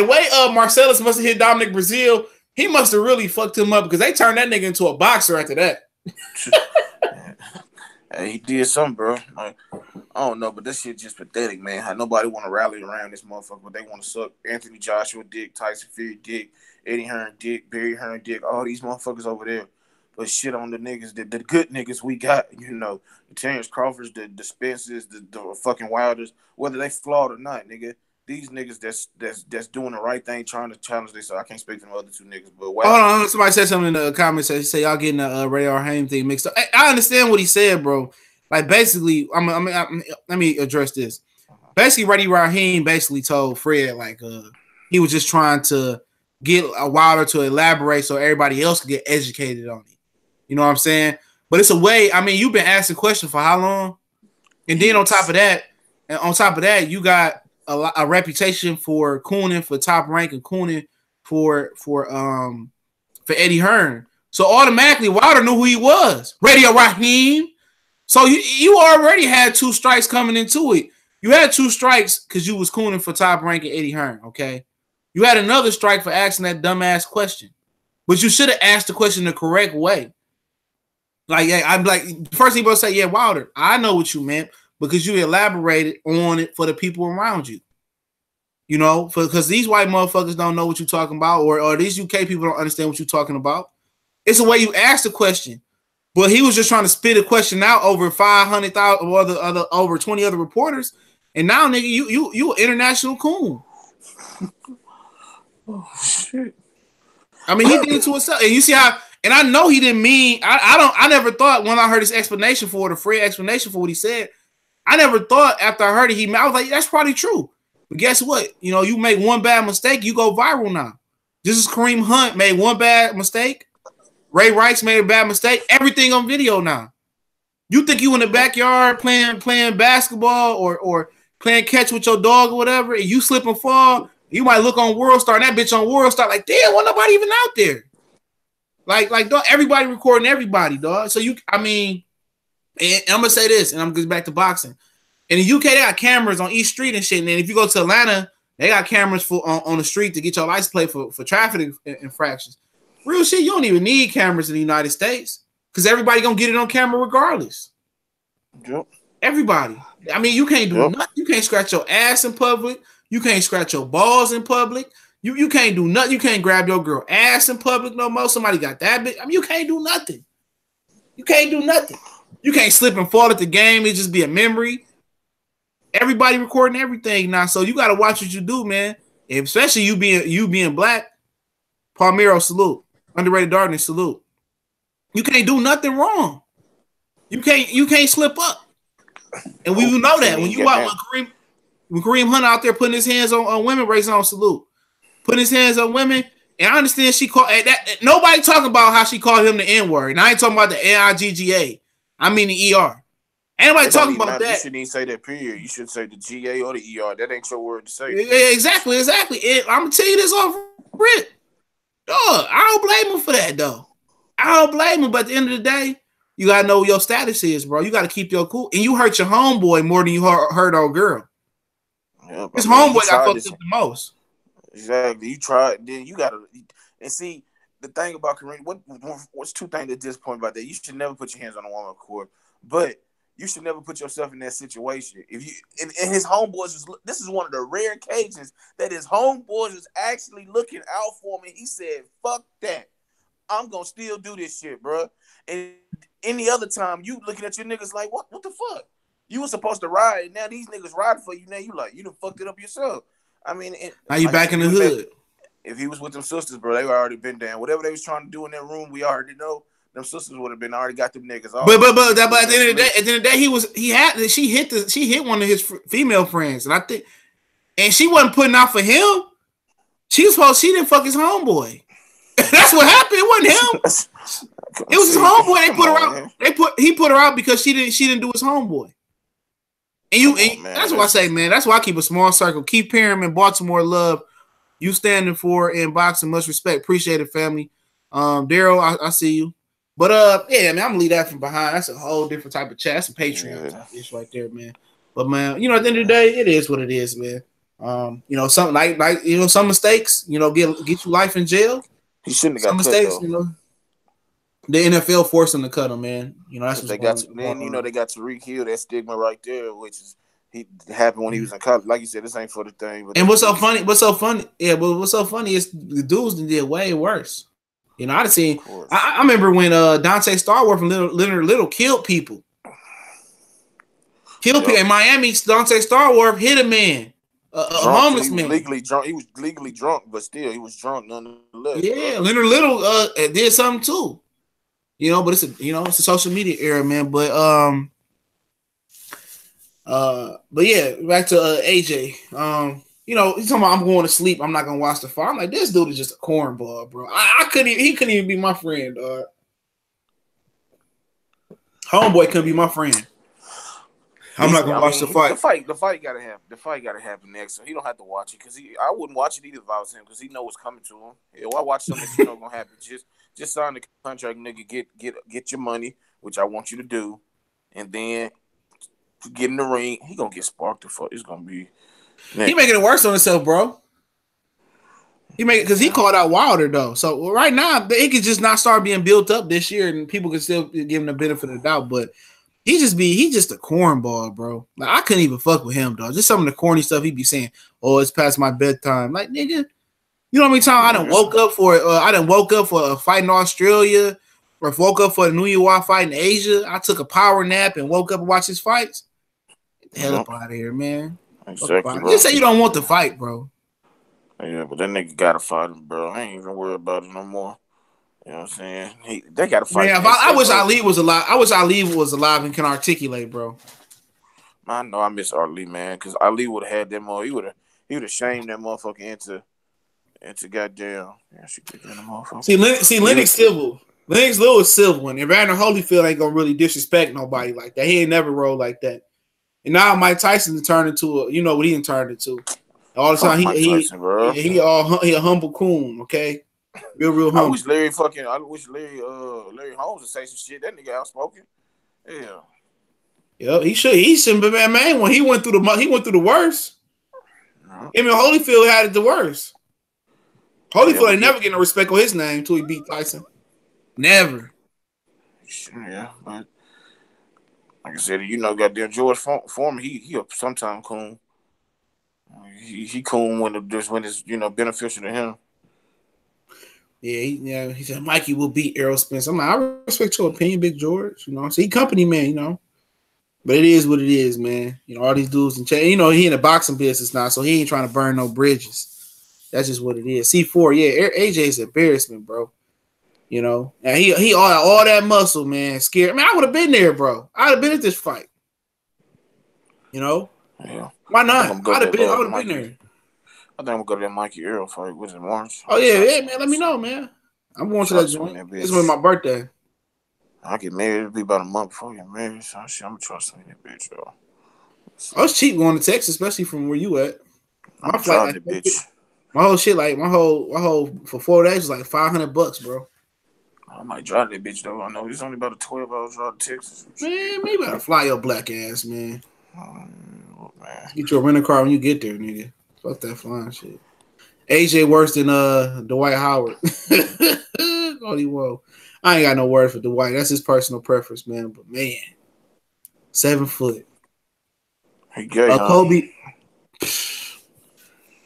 way Marcellus must have hit Dominic Brazil, he must have really fucked him up because they turned that nigga into a boxer after that. Hey, he did something, bro. Like, I don't know, but this shit just pathetic, man. How nobody want to rally around this motherfucker, but they want to suck Anthony Joshua dick, Tyson Fury dick, Eddie Hearn dick, Barry Hearn dick, all these motherfuckers over there. But shit on the niggas, the good niggas we got, you know, the Terrence Crawfords, the Spencers, the fucking Wilders, whether they flawed or not, nigga. These niggas that's doing the right thing, trying to challenge this. So I can't speak for the other two niggas. But wow. Hold on, somebody said something in the comments. They say y'all getting the Ray Arheim thing mixed up. I understand what he said, bro. Like basically, let me address this. Basically, Reddy Raheem basically told Fred like he was just trying to get a Wilder to elaborate so everybody else could get educated on it. You know what I'm saying? But it's a way. I mean, you've been asking questions for how long? And then on top of that, you got a reputation for cooning for Top Rank and cooning for Eddie Hearn. So automatically Wilder knew who he was. Radio Raheem. So you already had two strikes coming into it. You had two strikes because you was cooning for Top Rank and Eddie Hearn, okay? You had another strike for asking that dumbass question. But you should have asked the question the correct way. Like, yeah, I'm like, first thing people say, yeah, Wilder, I know what you meant because you elaborated on it for the people around you. You know, because these white motherfuckers don't know what you're talking about, or these UK people don't understand what you're talking about. It's the way you ask the question. But he was just trying to spit a question out over 500,000 or over 20 other reporters. And now, nigga, you an international coon. Oh shit. I mean, he did it to himself. And you see how, and I know he didn't mean, I never thought when I heard his explanation for it, the free explanation for what he said, I never thought after I heard it, I was like, that's probably true. But guess what? You know, you make one bad mistake, you go viral now. This is Kareem Hunt made one bad mistake. Ray Rice made a bad mistake. Everything on video now. You think you in the backyard playing basketball or playing catch with your dog or whatever, and you slip and fall, you might look on World Star, and that bitch on World Star like, damn, why nobody even out there? Like, dog, everybody recording everybody, dog. So And I'm gonna say this, and I'm going back to boxing. In the UK, they got cameras on each street and shit. And then if you go to Atlanta, they got cameras for on the street to get your license plate for traffic infractions. Real shit, you don't even need cameras in the United States because everybody gonna get it on camera regardless. Yep. Everybody. I mean, you can't do nothing. You can't scratch your ass in public. You can't scratch your balls in public. You can't do nothing. You can't grab your girl ass in public no more. Somebody got that big. I mean, you can't do nothing. You can't do nothing. You can't slip and fall at the game. It just be a memory. Everybody recording everything now, so you got to watch what you do, man. And especially you being black. Palmero, salute. Underrated darkness, salute. You can't do nothing wrong. You can't slip up. And we know that when you out when Kareem Hunt out there putting his hands on women, raising on salute, putting his hands on women. And I understand she called that. Nobody talking about how she called him the N-word. And I ain't talking about the N-I-G-G-A. I mean the ER. Ain't nobody talking about that. You shouldn't even say that, period. You should say the GA or the ER. That ain't your word to say. Yeah, exactly. And I'm going to tell you this off rip. Dog, I don't blame him for that, though. I don't blame him. But at the end of the day, you got to know what your status is, bro. You got to keep your cool. And you hurt your homeboy more than you hurt old girl. Yeah, his homeboy got fucked up the most. Exactly. You tried. Then you got to. And see, the thing about Kareem, what's two things at this point about that? You should never put your hands on a woman of court. But you should never put yourself in that situation. If you and his homeboys this is one of the rare occasions that his homeboys was actually looking out for me. He said, "Fuck that, I'm gonna still do this shit, bro." And any other time, you looking at your niggas like, "What the fuck? You were supposed to ride, and now these niggas riding for you. Now you like you done fucked it up yourself." I mean, now you back in the hood. If he was with them sisters, bro, they would already been down. Whatever they was trying to do in that room, we already know. Them sisters would have been already got them niggas off. But at the end of the day, she hit one of his female friends, and I think, and she wasn't putting out for him. She didn't fuck his homeboy. That's what happened. It wasn't him. It was his homeboy. They put her out. He put her out because she didn't do his homeboy. And that's what I say, man. That's why I keep a small circle. Keep Pyramid, Baltimore love. You standing for in boxing, much respect. Appreciate it, family. Daryl, I see you. But yeah, man, I'm gonna leave that from behind. That's a whole different type of chat. That's some Patreon type ish right there, man. But man, at the end of the day, it is what it is, man. Something like some mistakes, get you life in jail. He shouldn't have got some mistakes, though. The NFL forced him to cut him, man. That's what they got. They got Tariq Hill, that stigma right there, which is happened when he was in college. Like you said, this ain't for the thing. But what's so funny? Yeah, but what's so funny is the dudes did way worse. I'd seen. I remember when Deontay Starworth and Little killed people. People in Miami. Deontay Starworth hit a man, a homeless man. Legally drunk. He was legally drunk, but still, he was drunk nonetheless. Yeah, Leonard Little did something too. But it's a social media era, man. But yeah, back to AJ. He's talking about I'm going to sleep. I'm not gonna watch the fight. I'm like, this dude is just a cornball, bro. He couldn't even be my friend, dog. Homeboy couldn't be my friend. I'm not gonna watch the fight. The fight gotta happen. The fight gotta happen next. So he don't have to watch it because I wouldn't watch it either if I was him because he know what's coming to him. Yeah, why watch something that's gonna happen? Just sign the contract, nigga. Get your money, which I want you to do, and then get in the ring. He gonna get sparked the fuck. It's gonna be. He making it worse on himself, bro. Because he called out Wilder though. So right now it could just not start being built up this year, and people can still give him the benefit of the doubt. But he just a cornball, bro. Like I couldn't even fuck with him, dog. Just some of the corny stuff he be saying. Oh, it's past my bedtime. Like nigga, you know how many times I done woke up for a fight in Australia, or woke up for a New Year fight in Asia. I took a power nap and woke up and watched his fights. Get the hell up out of here, man. Exactly, just say you don't want to fight, bro. Yeah, but that nigga gotta fight him, bro. I ain't even worried about it no more. You know what I'm saying? They gotta fight. Man, I wish Ali was alive. I wish Ali was alive and can articulate, bro. I know I miss Ali, man, because Ali would have had them all. He would have shamed that motherfucker into goddamn. Yeah, she kicking the motherfucker. See, Lennox civil. Lennox Lewis civil, and Evander Holyfield ain't gonna really disrespect nobody like that. He ain't never rolled like that. And now Mike Tyson turned into what he turned into. All the time he a humble coon, okay? Real humble. I wish Larry Holmes would say some shit. That nigga outspoken. Yeah. Yep, he should. He shouldn't be man. When he went through the worst. No. Him and Holyfield had it the worst. Yeah, Holyfield but ain't never getting no respect on his name until he beat Tyson. Never. Yeah, but like I said, goddamn George Foreman, he a sometime coon. He coon when it's beneficial to him. Yeah, he said Mikey will beat Errol Spence. I'm like, I respect your opinion, Big George. So he company man, But it is what it is, man. All these dudes and he in the boxing business now, so he ain't trying to burn no bridges. That's just what it is. C4, yeah, AJ's embarrassment, bro. And he all that muscle, man, scared. I mean, I would have been there, bro. I'd have been at this fight. Yeah. Why not? I would have been there. I think I'm gonna go to that Mikey Earl fight. Was it March? Oh yeah, man. Let me know, man. I'm going to that joint. This was my birthday. I get married. It'll be about a month before I get married. So I'm gonna try to that bitch, y'all. Oh, it's cheap going to Texas, especially from where you at. My flight, like, bitch. My whole shit, like my whole for 4 days was like $500, bro. I might drive that bitch though. I know it's only about a 12-hour drive to Texas. Man, maybe I'll fly your black ass, man. Man. Get you a rental car when you get there, nigga. Fuck that flying shit. AJ worse than Dwight Howard. Oh, he won't. I ain't got no word for Dwight. That's his personal preference, man. But man, 7 foot. He gay, Kobe.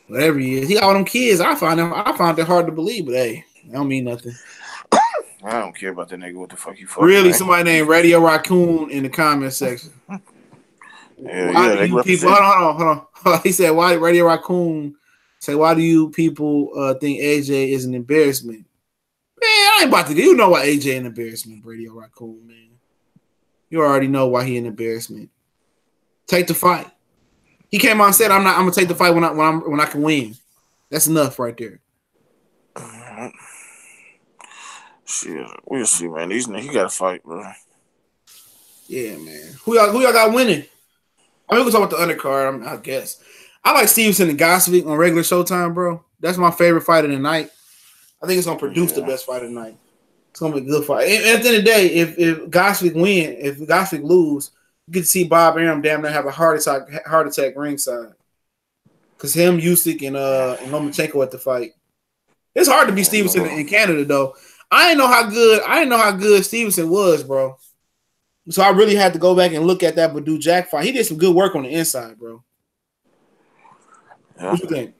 Whatever he is, he got all them kids. I found it hard to believe, but hey, that don't mean nothing. I don't care about that nigga. What the fuck he fucking? Really, somebody named Radio Raccoon in the comment section. Why do you people? Hold on. He said, "Why Radio Raccoon say? Why do you people think AJ is an embarrassment?" Man, I ain't about to. You know why AJ an embarrassment, Radio Raccoon, man. You already know why he an embarrassment. Take the fight. He came out and said, "I'm gonna take the fight when I can win." That's enough right there. Shit, we'll see, man. He got to fight, bro. Yeah, man. Who y'all got winning? I mean, we can talk about the undercard. I guess I like Stevenson and Gosvick on regular Showtime, bro. That's my favorite fight of the night. I think it's gonna produce the best fight of the night. It's gonna be a good fight. And at the end of the day, if Gosvick win, if Gosvick lose, you get to see Bob Arum damn near have a heart attack ringside. Cause him, Usyk, and Lomachenko at the fight. It's hard to beat Stevenson in Canada though. I didn't know how good Stevenson was, bro. So I really had to go back and look at that Badou Jack fight. He did some good work on the inside, bro. Yeah. What you think?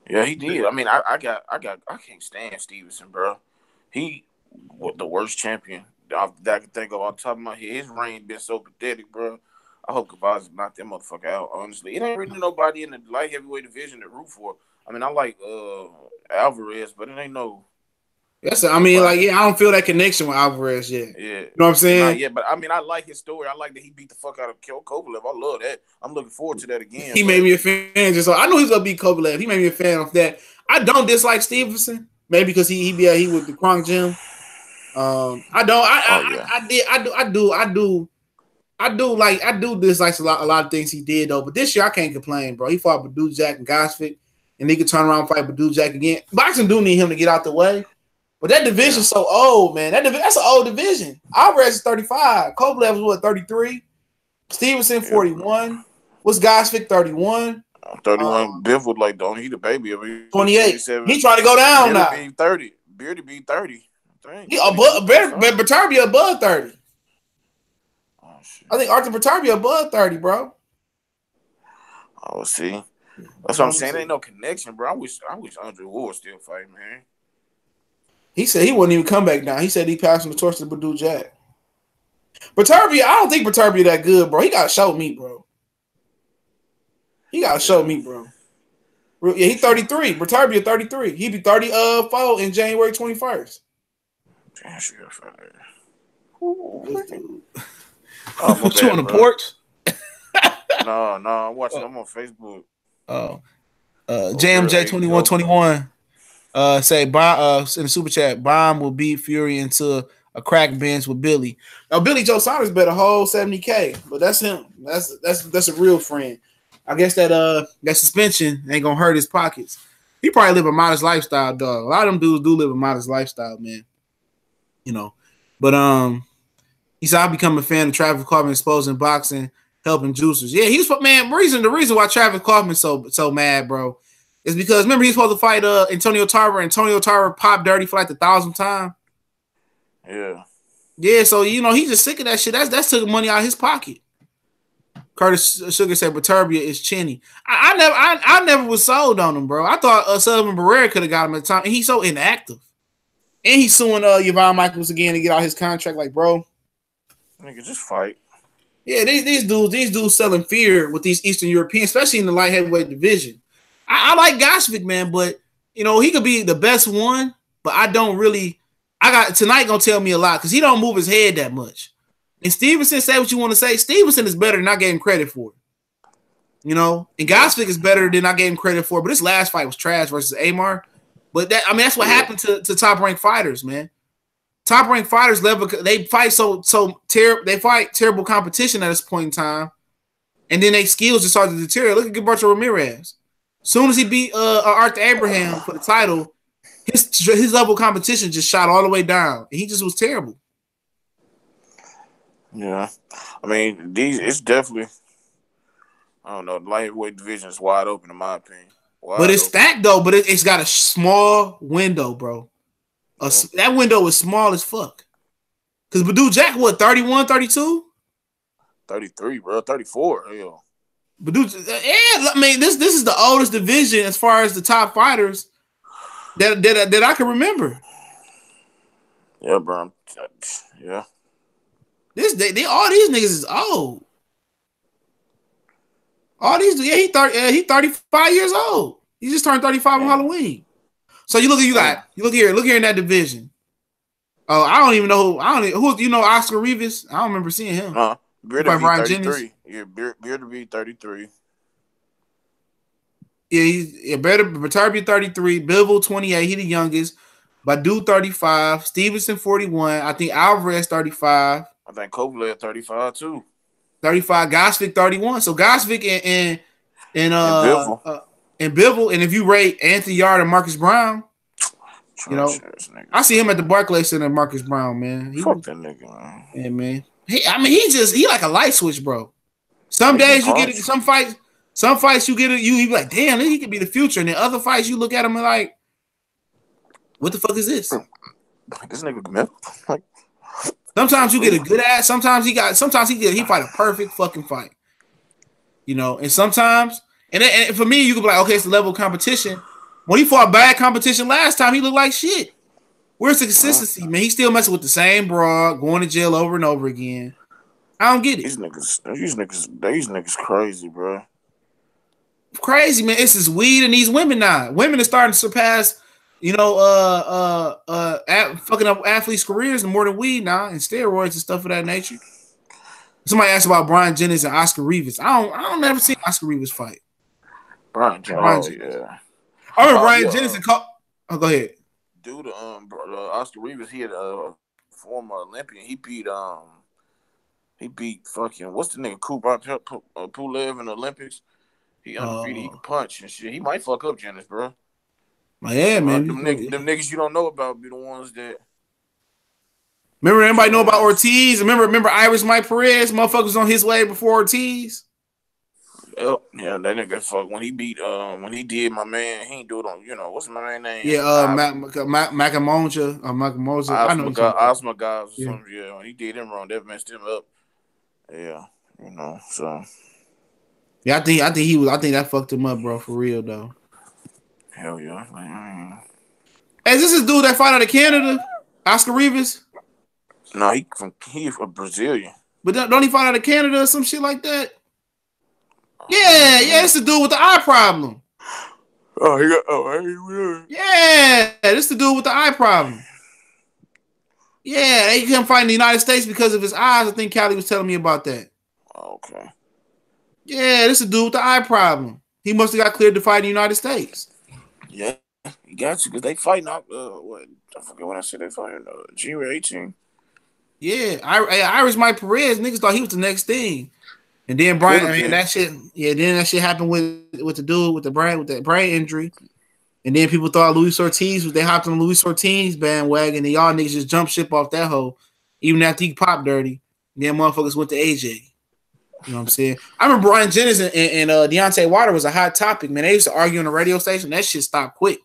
Yeah, he did. I mean, I can't stand Stevenson, bro. He was the worst champion that I can think of on top of my head. His reign been so pathetic, bro. I hope Kavaz knocked that motherfucker out, honestly. It ain't really nobody in the light heavyweight division to root for. I mean, I like Alvarez, but it ain't no. Yes, I mean, I don't feel that connection with Alvarez yet. Yeah. You know what I'm saying? Yeah, but I mean, I like his story. I like that he beat the fuck out of Kovalev. I love that. I'm looking forward to that again. He made me a fan. I knew he was gonna beat Kovalev. He made me a fan of that. I don't dislike Stevenson, maybe because he with the Kronk Gym. I do dislike a lot of things he did though. But this year I can't complain, bro. He fought Badou Jack and Gosvick, and he could turn around and fight Badou Jack again. Boxing do need him to get out the way. But that division's so old, man. That's an old division. Alvarez is 35. Kovalev was what, 33? Stevenson, 41. What's Gosvick, 31? 31. Biff was like, don't he the baby? 28. He trying to go down now. Beard 30. Beardy be 30. Bertarbia above 30. Oh, shit. I think Arthur Bertarbia above 30, bro. Oh, see. That's what I'm saying. There ain't no connection, bro. I wish Andre Ward still fight, man. He said he wouldn't even come back down. He said he passing the torch to Badou Jack. Bertarbia, I don't think Bertarbia that good, bro. He got to show me, bro. Yeah, he 33. Bertarbia 33. He be 34 in January 21st. Damn, she got fired. What you on the porch? No, I'm watching. I'm on Facebook. Oh, JMJ2121. Say in the super chat, Bomb will beat Fury into a crack bench with Billy. Now Billy Joe Saunders bet a whole $70K, but that's him. That's a real friend. I guess that suspension ain't gonna hurt his pockets. He probably live a modest lifestyle, dog. A lot of them dudes do live a modest lifestyle, man. But He said, "I become a fan of Travis Kaufman exposing boxing, helping juicers." Yeah, he's man. The reason why Travis Kaufman's so mad, bro, is because remember he's supposed to fight Antonio Tarver. Antonio Tarver popped dirty for like the 1,000th time. Yeah. Yeah, so he's just sick of that shit. That's took money out of his pocket. Curtis Sugar said Baturbia is chinny. I never was sold on him, bro. I thought Sullivan Barrera could have got him at the time. And he's so inactive. And he's suing Yvonne Michaels again to get out his contract. Like, bro. Nigga, just fight. Yeah, these dudes selling fear with these Eastern Europeans, especially in the light heavyweight division. I like Gosvick, man, but he could be the best one, but I don't really. I got tonight gonna tell me a lot because he don't move his head that much. And Stevenson, say what you want to say. Stevenson is better than I gave him credit for. And Gosvick is better than I gave him credit for. But this last fight was trash versus Amar. But that's what happened to top ranked fighters, man. Top ranked fighters level they fight they fight terrible competition at this point in time, and then their skills just start to deteriorate. Look at Gilberto Ramirez. As soon as he beat Arthur Abraham for the title, his level of competition just shot all the way down. He just was terrible. Yeah, I mean it's definitely. I don't know. The lightweight division is wide open in my opinion. But it's stacked though. But it's got a small window, bro. That window is small as fuck. Because Badou Jack, what, 31, 32? 33, bro. 34. Hell. Badou, yeah, I mean, this is the oldest division as far as the top fighters that I can remember. Yeah, bro. Yeah. All these niggas is old. All these, he 35 years old. He just turned 35 on Halloween. So you look here in that division. Oh, I don't even know who Oscar Rivas? I don't remember seeing him. Beard to be 33. Yeah, Beard to be 33. Yeah, Baturbia 33, Bivol 28, he the youngest. Badou 35, Stevenson 41, I think Alvarez 35. I think Kovalev 35 too. 35, Gosvick 31. So Gosvick and Bivol, and if you rate Anthony Yard and Marcus Brown, I see him at the Barclays Center. Marcus Brown, man. Fuck that nigga, man. Yeah, man. He like a light switch, bro. Some days you get it, some fights you get it, you be like, damn, he could be the future. And then other fights you look at him and like, what the fuck is this? This nigga, like, sometimes you get a good ass. Sometimes he fight a perfect fucking fight. And sometimes, and for me, you could be like, okay, it's the level of competition. When he fought bad competition last time, he looked like shit. Where's the consistency, man? He's still messing with the same broad, going to jail over and over again. I don't get it. These niggas crazy, bro. Crazy, man. It's his weed and these women now. Women are starting to surpass, fucking up athletes' careers and more than weed now, and steroids and stuff of that nature. Somebody asked about Brian Jennings and Oscar Rivas. I don't never see Oscar Rivas fight. Brian Jennings. Yeah. I remember Brian Jennings and go ahead. Dude, Oscar Rivas, he had a former Olympian. He beat fucking what's the nigga Pulev in the Olympics. He undefeated. He can punch and shit. He might fuck up Jennings, bro. Yeah, man. Them niggas you don't know about be the ones that. Remember, everybody know about Ortiz. Remember Iris Mike Perez. Motherfuckers on his way before Ortiz. Yeah, that nigga fuck when he did my man. He ain't do it on what's my man name? Yeah, Macamonja. I know Osma guys or something. Yeah, when he did him wrong, that messed him up. Yeah, so. Yeah, I think that fucked him up, bro. For real though. Hell yeah. Hey, is this dude that fought out of Canada? Oscar Rivas? No, he from Brazilian. But don't he fight out of Canada or some shit like that? Yeah, it's the dude with the eye problem. Yeah, this the dude with the eye problem. Yeah, he couldn't fight in the United States because of his eyes. I think Callie was telling me about that. Okay. Yeah, this is a dude with the eye problem. He must have got cleared to fight in the United States. Yeah, he got you because they fighting out. What I forget when I said they fighting. January 18. Yeah, Iris Mike Perez. Niggas thought he was the next thing, and then Brian. That shit. Yeah, then that shit happened with the dude with that brain injury, and then people thought Luis Ortiz. They hopped on the Luis Ortiz bandwagon, and y'all niggas just jumped ship off that hoe, even after he popped dirty. Then motherfuckers went to AJ. You know what I'm saying? I remember Brian Jennings and Deontay Wilder was a hot topic, man. They used to argue on the radio station. That shit stopped quick.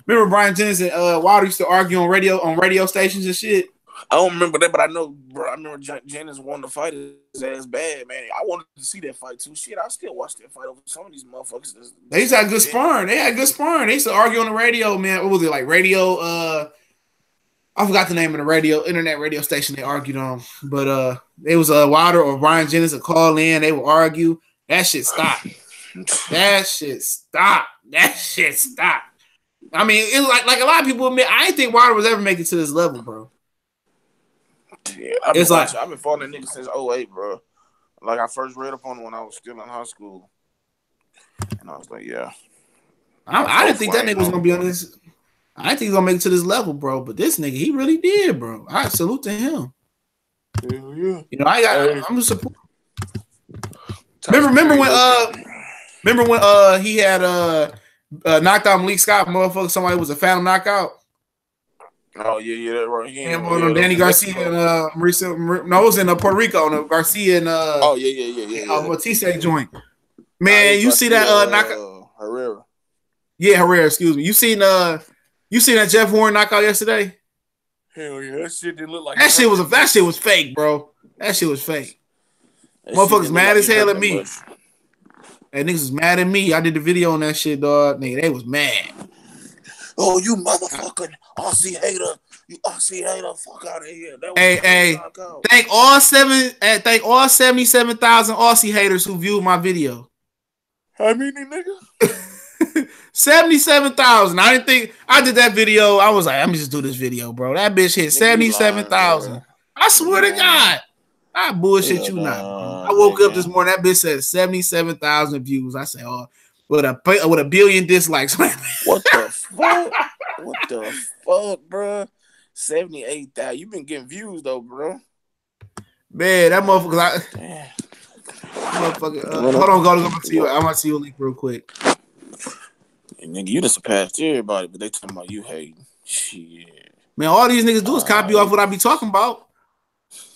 Remember Brian Jennings and Wilder used to argue on radio stations and shit? I don't remember that, but I know, bro. I remember Jennings wanted to fight his ass bad, man. I wanted to see that fight too. Shit, I still watch that fight over some of these motherfuckers. They used to have good sparring. They had good sparring. They used to argue on the radio, man. What was it like? Radio? I forgot the name of the internet radio station they argued on, but it was Wilder or Brian Jennings would call in. They would argue. That shit stopped. That shit stopped. I mean, it was like a lot of people admit. I didn't think Wilder was ever making it to this level, bro. Yeah, I've been following that nigga since 2008, bro. Like I first read up on him when I was still in high school, and I was like, yeah. I didn't think that nigga was gonna be on this. I didn't think he was gonna make it to this level, bro. But this nigga, he really did, bro. I salute to him. Hell yeah. You know, I'm just support. Remember when he had knocked out Malik Scott, motherfucker. Somebody was a Phantom knockout. Oh yeah, that right. Yeah, Danny Garcia and Mauricio. No, it was in Puerto Rico. No, Garcia and yeah. Matisse joint. Man, you see that knockout? Herrera. Yeah, Herrera. Excuse me. You seen that Jeff Horn knockout yesterday? Hell yeah, that shit didn't look like that shit was fake, bro. That shit was fake. Motherfuckers mad as hell at me. Hey, niggas was mad at me. I did the video on that shit, dog. Nigga, they was mad. Oh, you motherfucking Aussie hater. You Aussie hater. Fuck out of here. Hey. Thank all 77,000 Aussie haters who viewed my video. How many, nigga? 77,000. I didn't think I did that video. I was like, let me just do this video, bro. That bitch hit 77,000. I swear to God. I bullshit you not. I woke up this morning. That bitch said 77,000 views. I said, oh, with a billion dislikes. What the fuck? What the fuck, bro? 78,000. You been getting views though, bro. Man, that motherfucker. Hold on, go to see you. I'm gonna see you link real quick. And nigga, you done surpassed everybody, but they talking about you hating. Shit. Man, all these niggas do is copy off what I be talking about.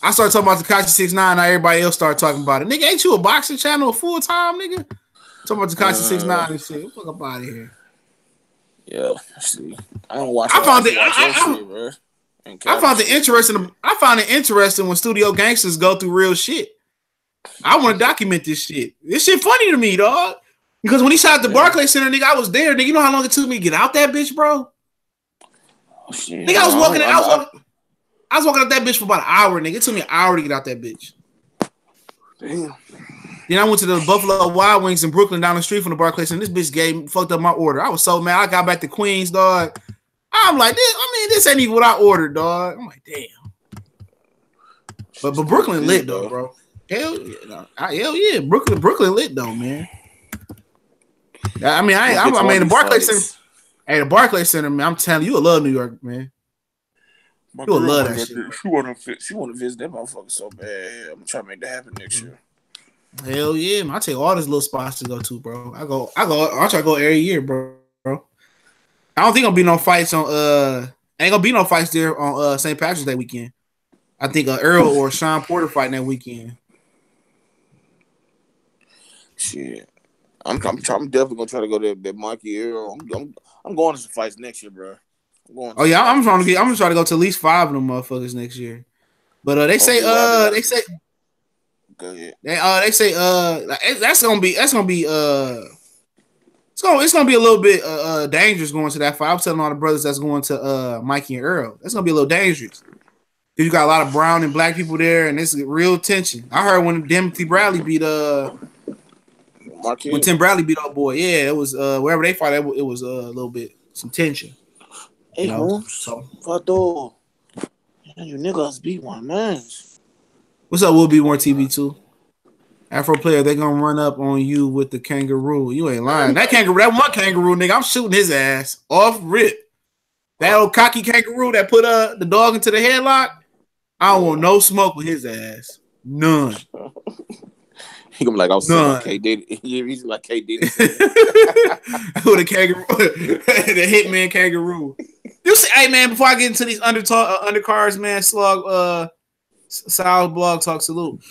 I started talking about Tekashi 6ix9ine, now everybody else started talking about it. Nigga, ain't you a boxing channel full time, nigga? Talking about Tekashi 6ix9ine and shit. Fuck up out of here. Yeah, see, I don't watch. I found it interesting when studio gangsters go through real shit. I want to document this shit. This shit funny to me, dog. Because when he shot at the Barclays Center, nigga, I was there. Nigga, you know how long it took me to get out that bitch, bro? Oh, shit. Nigga, I was walking out that bitch for about an hour, nigga. It took me an hour to get out that bitch. Damn. Then I went to the Buffalo Wild Wings in Brooklyn down the street from the Barclays, and this bitch fucked up my order. I was so mad. I got back to Queens, dog. I'm like, this ain't even what I ordered, dog. I'm like, damn. But Brooklyn lit though, bro. Hell yeah. Brooklyn lit though, man. I mean, the Barclays Center. Hey, the Barclays Center, man. I'm telling you, I love New York, man. You will love that shit. She want to visit that motherfucker so bad. I'm trying to make that happen next year. Hell yeah, man. I take all these little spots to go to, bro. I try to go every year, bro. I don't think gonna be no fights on ain't gonna be no fights there on St. Patrick's Day weekend. I think Earl or Sean Porter fighting that weekend. Shit. I'm definitely gonna try to go to that Mikey Earl. I'm going to some fights next year, bro. I'm trying to try to go to at least 5 of them motherfuckers next year. But they say go ahead. They say it's gonna be it's gonna be a little bit dangerous going to that fight. I was telling all the brothers that's going to Mikey and Earl. That's gonna be a little dangerous. You got a lot of brown and black people there, and it's real tension. I heard when Timothy Bradley beat when Tim Bradley beat up boy, yeah, it was wherever they fought, it was a little bit some tension. Hey, you know? So Fato, you niggas beat one man. What's up? We'll be more TV too. Afro player, they gonna run up on you with the kangaroo. You ain't lying. That one kangaroo nigga, I'm shooting his ass off rip. That old cocky kangaroo that put the dog into the headlock. I don't want no smoke with his ass. None. He gonna be like, I was saying K Diddy. He's like K Diddy. With a kangaroo, the hitman kangaroo. You see, hey man, before I get into these undercards, man, Slug. Sal's blog talk salute.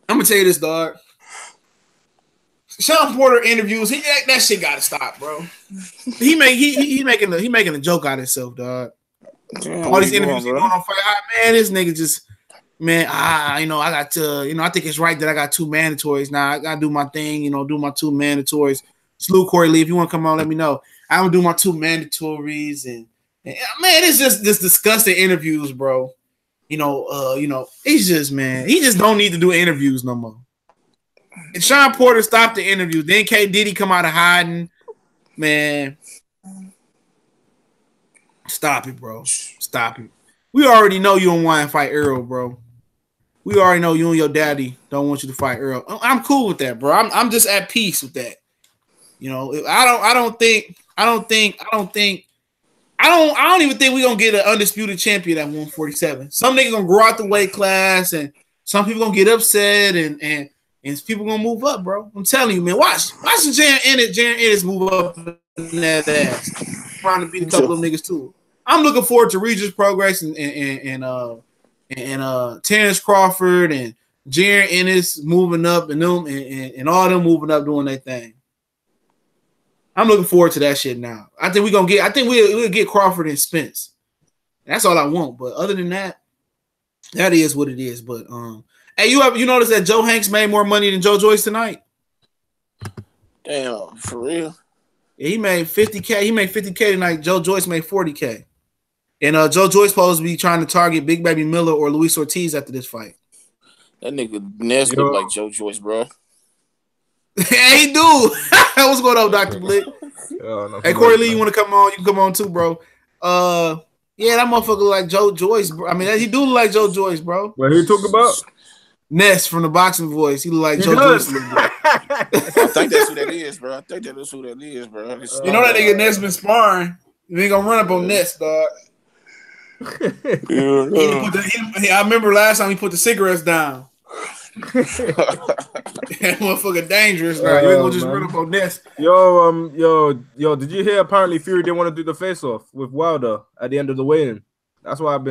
I'm gonna tell you this, dog. Sean Porter interviews. That shit gotta stop, bro. He making a joke out of himself, dog. Damn, all these interviews doing, he going on fight. Man, this nigga just I got to, I think it's right that I got 2 mandatories now. I gotta do my thing, do my 2 mandatories. Salute Corey Lee. If you want to come on, let me know. I'm gonna do my 2 mandatories and man, it's just this disgusting interviews, bro. He's just he just don't need to do interviews no more. And Sean Porter stopped the interview. Then K Diddy come out of hiding. Man, stop it, bro. Stop it. We already know you don't want to fight Earl, bro. We already know you and your daddy don't want you to fight Earl. I'm cool with that, bro. I'm just at peace with that. I don't even think we're gonna get an undisputed champion at 147. Some niggas gonna grow out the weight class, and some people gonna get upset, and people gonna move up, bro. I'm telling you, man. Watch the Jaren Ennis move up in that ass, trying to beat a couple of niggas too. I'm looking forward to Regis progress and Terrence Crawford and Jaren Ennis moving up and them and all them moving up doing their thing. I'm looking forward to that shit now. I think we'll get Crawford and Spence. That's all I want. But other than that, that is what it is. But hey, you notice that Joe Hanks made more money than Joe Joyce tonight? Damn, for real? Yeah, he made 50K. He made 50K tonight. Joe Joyce made 40K. And Joe Joyce supposed to be trying to target Big Baby Miller or Luis Ortiz after this fight. That nigga Ness look like Joe Joyce, bro. Hey, he do. What's going on, Dr. Blick? Hey, Corey Lee, you want to come on? You can come on too, bro. Yeah, that motherfucker look like Joe Joyce, bro. I mean, he do look like Joe Joyce, bro. What he talk about? Ness from the boxing voice. He look like Joe Joyce a little bit. I think that's who that is, bro. You know that nigga Ness been sparring. You ain't gonna run up on Ness, dog. I remember last time he put the cigarettes down. That motherfucker dangerous now. You ain't gonna just run up on Ness. Yo, did you hear apparently Fury didn't want to do the face-off with Wilder at the end of the weigh-in? That's what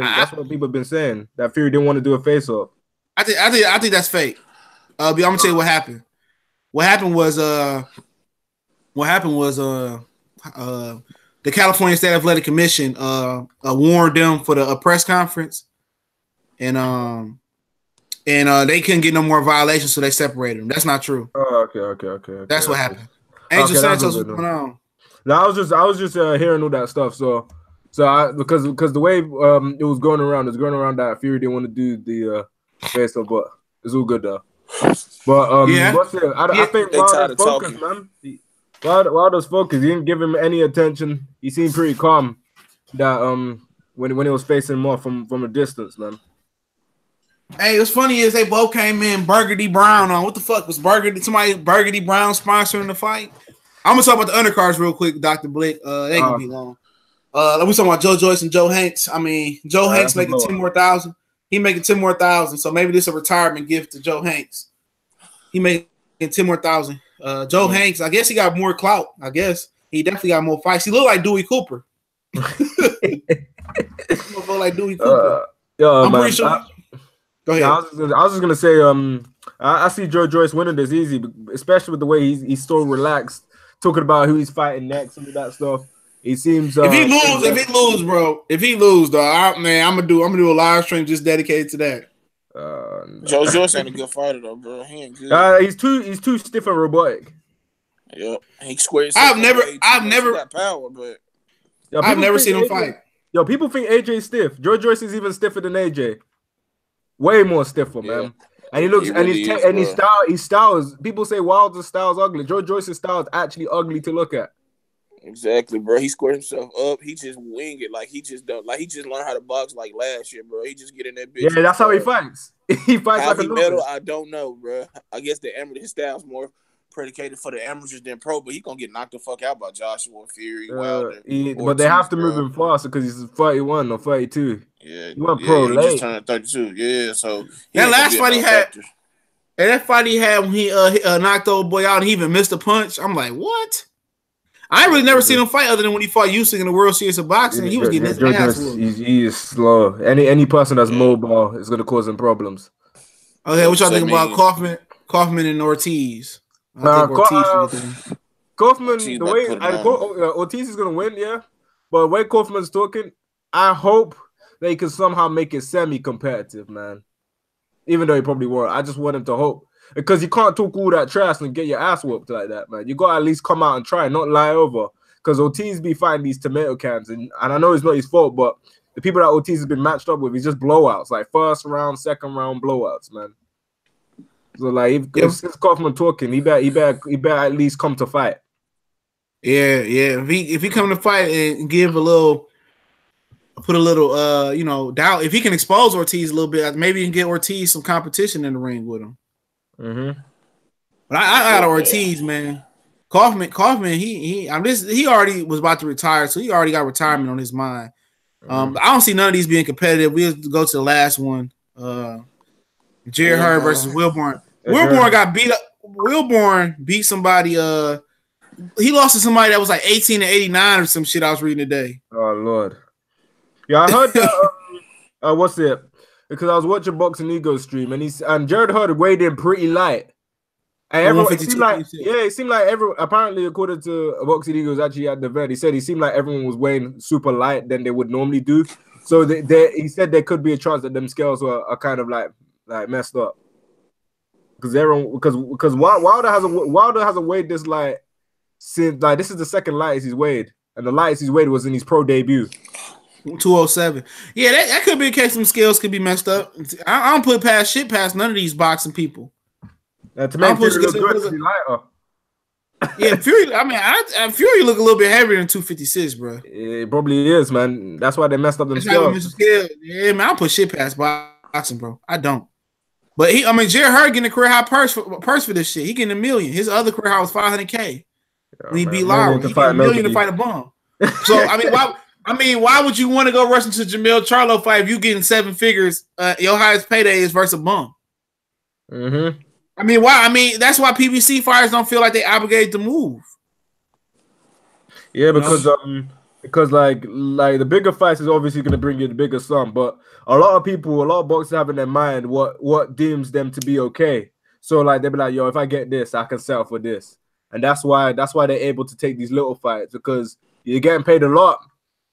people have been saying. That Fury didn't want to do a face-off. I think that's fake. I'm gonna tell you what happened. What happened was the California State Athletic Commission warned them for the press conference, and they couldn't get no more violations, so they separated them. That's not true. Oh, okay. That's what happened. Angel Santos, what's going on? No, I was just hearing all that stuff. So because the way it was going around that Fury didn't want to do the face off, but it's all good though. But I think Wilder's focus, man. Wilder's focus. He didn't give him any attention. He seemed pretty calm. That when he was facing him off from a distance, man. Hey, what's funny is they both came in Burgundy Brown on. What the fuck was somebody Burgundy Brown sponsoring the fight? I'm gonna talk about the undercards real quick, Dr. Blick. They ain't gonna be long. We talking about Joe Joyce and Joe Hanks. I mean, Joe Hanks making 10 more thousand. He making 10 more thousand. So maybe this is a retirement gift to Joe Hanks. He making 10 more thousand. Joe Hanks, I guess he got more clout. I guess he definitely got more fights. He look like Dewey Cooper. He look like Dewey Cooper. I'm pretty sure. Go ahead. I was just gonna say, I see Joe Joyce winning this easy, especially with the way he's so relaxed, talking about who he's fighting next and that stuff. He seems if he lose, dog, I'm gonna do a live stream just dedicated to that. No. Joe Joyce ain't a good fighter though, bro. He ain't good. He's too stiff and robotic. Yep, he squares. I've never got power, but I've never seen him fight. Yo, people think AJ's stiff. Joe Joyce is even stiffer than AJ. Way more stiffer, man. And he looks his style is. People say Wilder's style is ugly. Joe Joyce's style is actually ugly to look at. Exactly, bro. He squared himself up. He just wing it like he just don't. Like he just learned how to box like last year, bro. He just get in that bitch. Yeah, that's how he fights. He fights how like he a metal, I don't know, bro. I guess his style's more predicated for the amateurs than pro, but he gonna get knocked the fuck out by Joshua Fury, Wilder. But they have to move him faster because he's 31 or 32. Yeah, he went pro late. He just turned 32. Yeah, so that last fight he had. And that fight he had when he knocked old boy out and he even missed a punch. I'm like, what? I really never seen him fight other than when he fought Usyk in the World Series of Boxing. He was getting his ass whooped. He is slow. Any person that's mobile is gonna cause him problems. Okay, what y'all think about Kaufman and Ortiz? I think Kaufman, the way Ortiz is gonna win, yeah. But the way Kaufman's talking, I hope they can somehow make it semi-competitive, man. Even though he probably won't. I just want him to hope. Because you can't talk all that trash and get your ass whooped like that, man. You got to at least come out and try, not lie over. Because Ortiz be fighting these tomato cans. And I know it's not his fault, but the people that Ortiz has been matched up with, he's just blowouts. Like first round, second round blowouts, man. So, like, if Kaufman talking, he better at least come to fight. Yeah. If he come to fight and give put a little doubt. If he can expose Ortiz a little bit, maybe he can get Ortiz some competition in the ring with him. Mm-hmm. But I got Ortiz, man. Kaufman, he already was about to retire, so he already got retirement on his mind. I don't see none of these being competitive. We'll go to the last one. Jared Hurd versus Wilborn. Wilborn got beat up. Wilborn beat somebody. He lost to somebody that was like 18-89 or some shit I was reading today. Oh Lord. Yeah, I heard that. What's it? Because I was watching Boxing Ego stream, and Jared Hurd weighed in pretty light. And everyone, it seemed like apparently, according to Boxing Ego, actually at the event, he said he seemed like everyone was weighing super light than they would normally do. So he said there could be a chance that them scales are kind of like messed up. Because Wilder hasn't weighed this light since this is the second lightest he's weighed, and the lightest he's weighed was in his pro debut. 207. Yeah, that could be a case some scales could be messed up. I don't put past none of these boxing people. To make Fury look good to be lighter. Yeah, Fury. I mean, Fury look a little bit heavier than 256, bro. It probably is, man. That's why they messed up them scales. Yeah, man, I don't put shit past boxing, bro. I don't. But Jared Hurd getting a career high purse for this shit. He getting $1 million. His other career high was $500K. When he beat Lowry, he got $1 million to fight a bum. So why would you want to go rush into Jamil Charlo fight if you getting 7 figures? Your highest payday is versus a bum. Mm-hmm. Why? That's why PBC fighters don't feel like they obligated to move. Yeah, because like the bigger fights is obviously going to bring you the bigger sum, but a lot of boxers have in their mind what deems them to be okay. So like they'll be like, yo, if I get this, I can settle for this, and that's why they're able to take these little fights because you're getting paid a lot.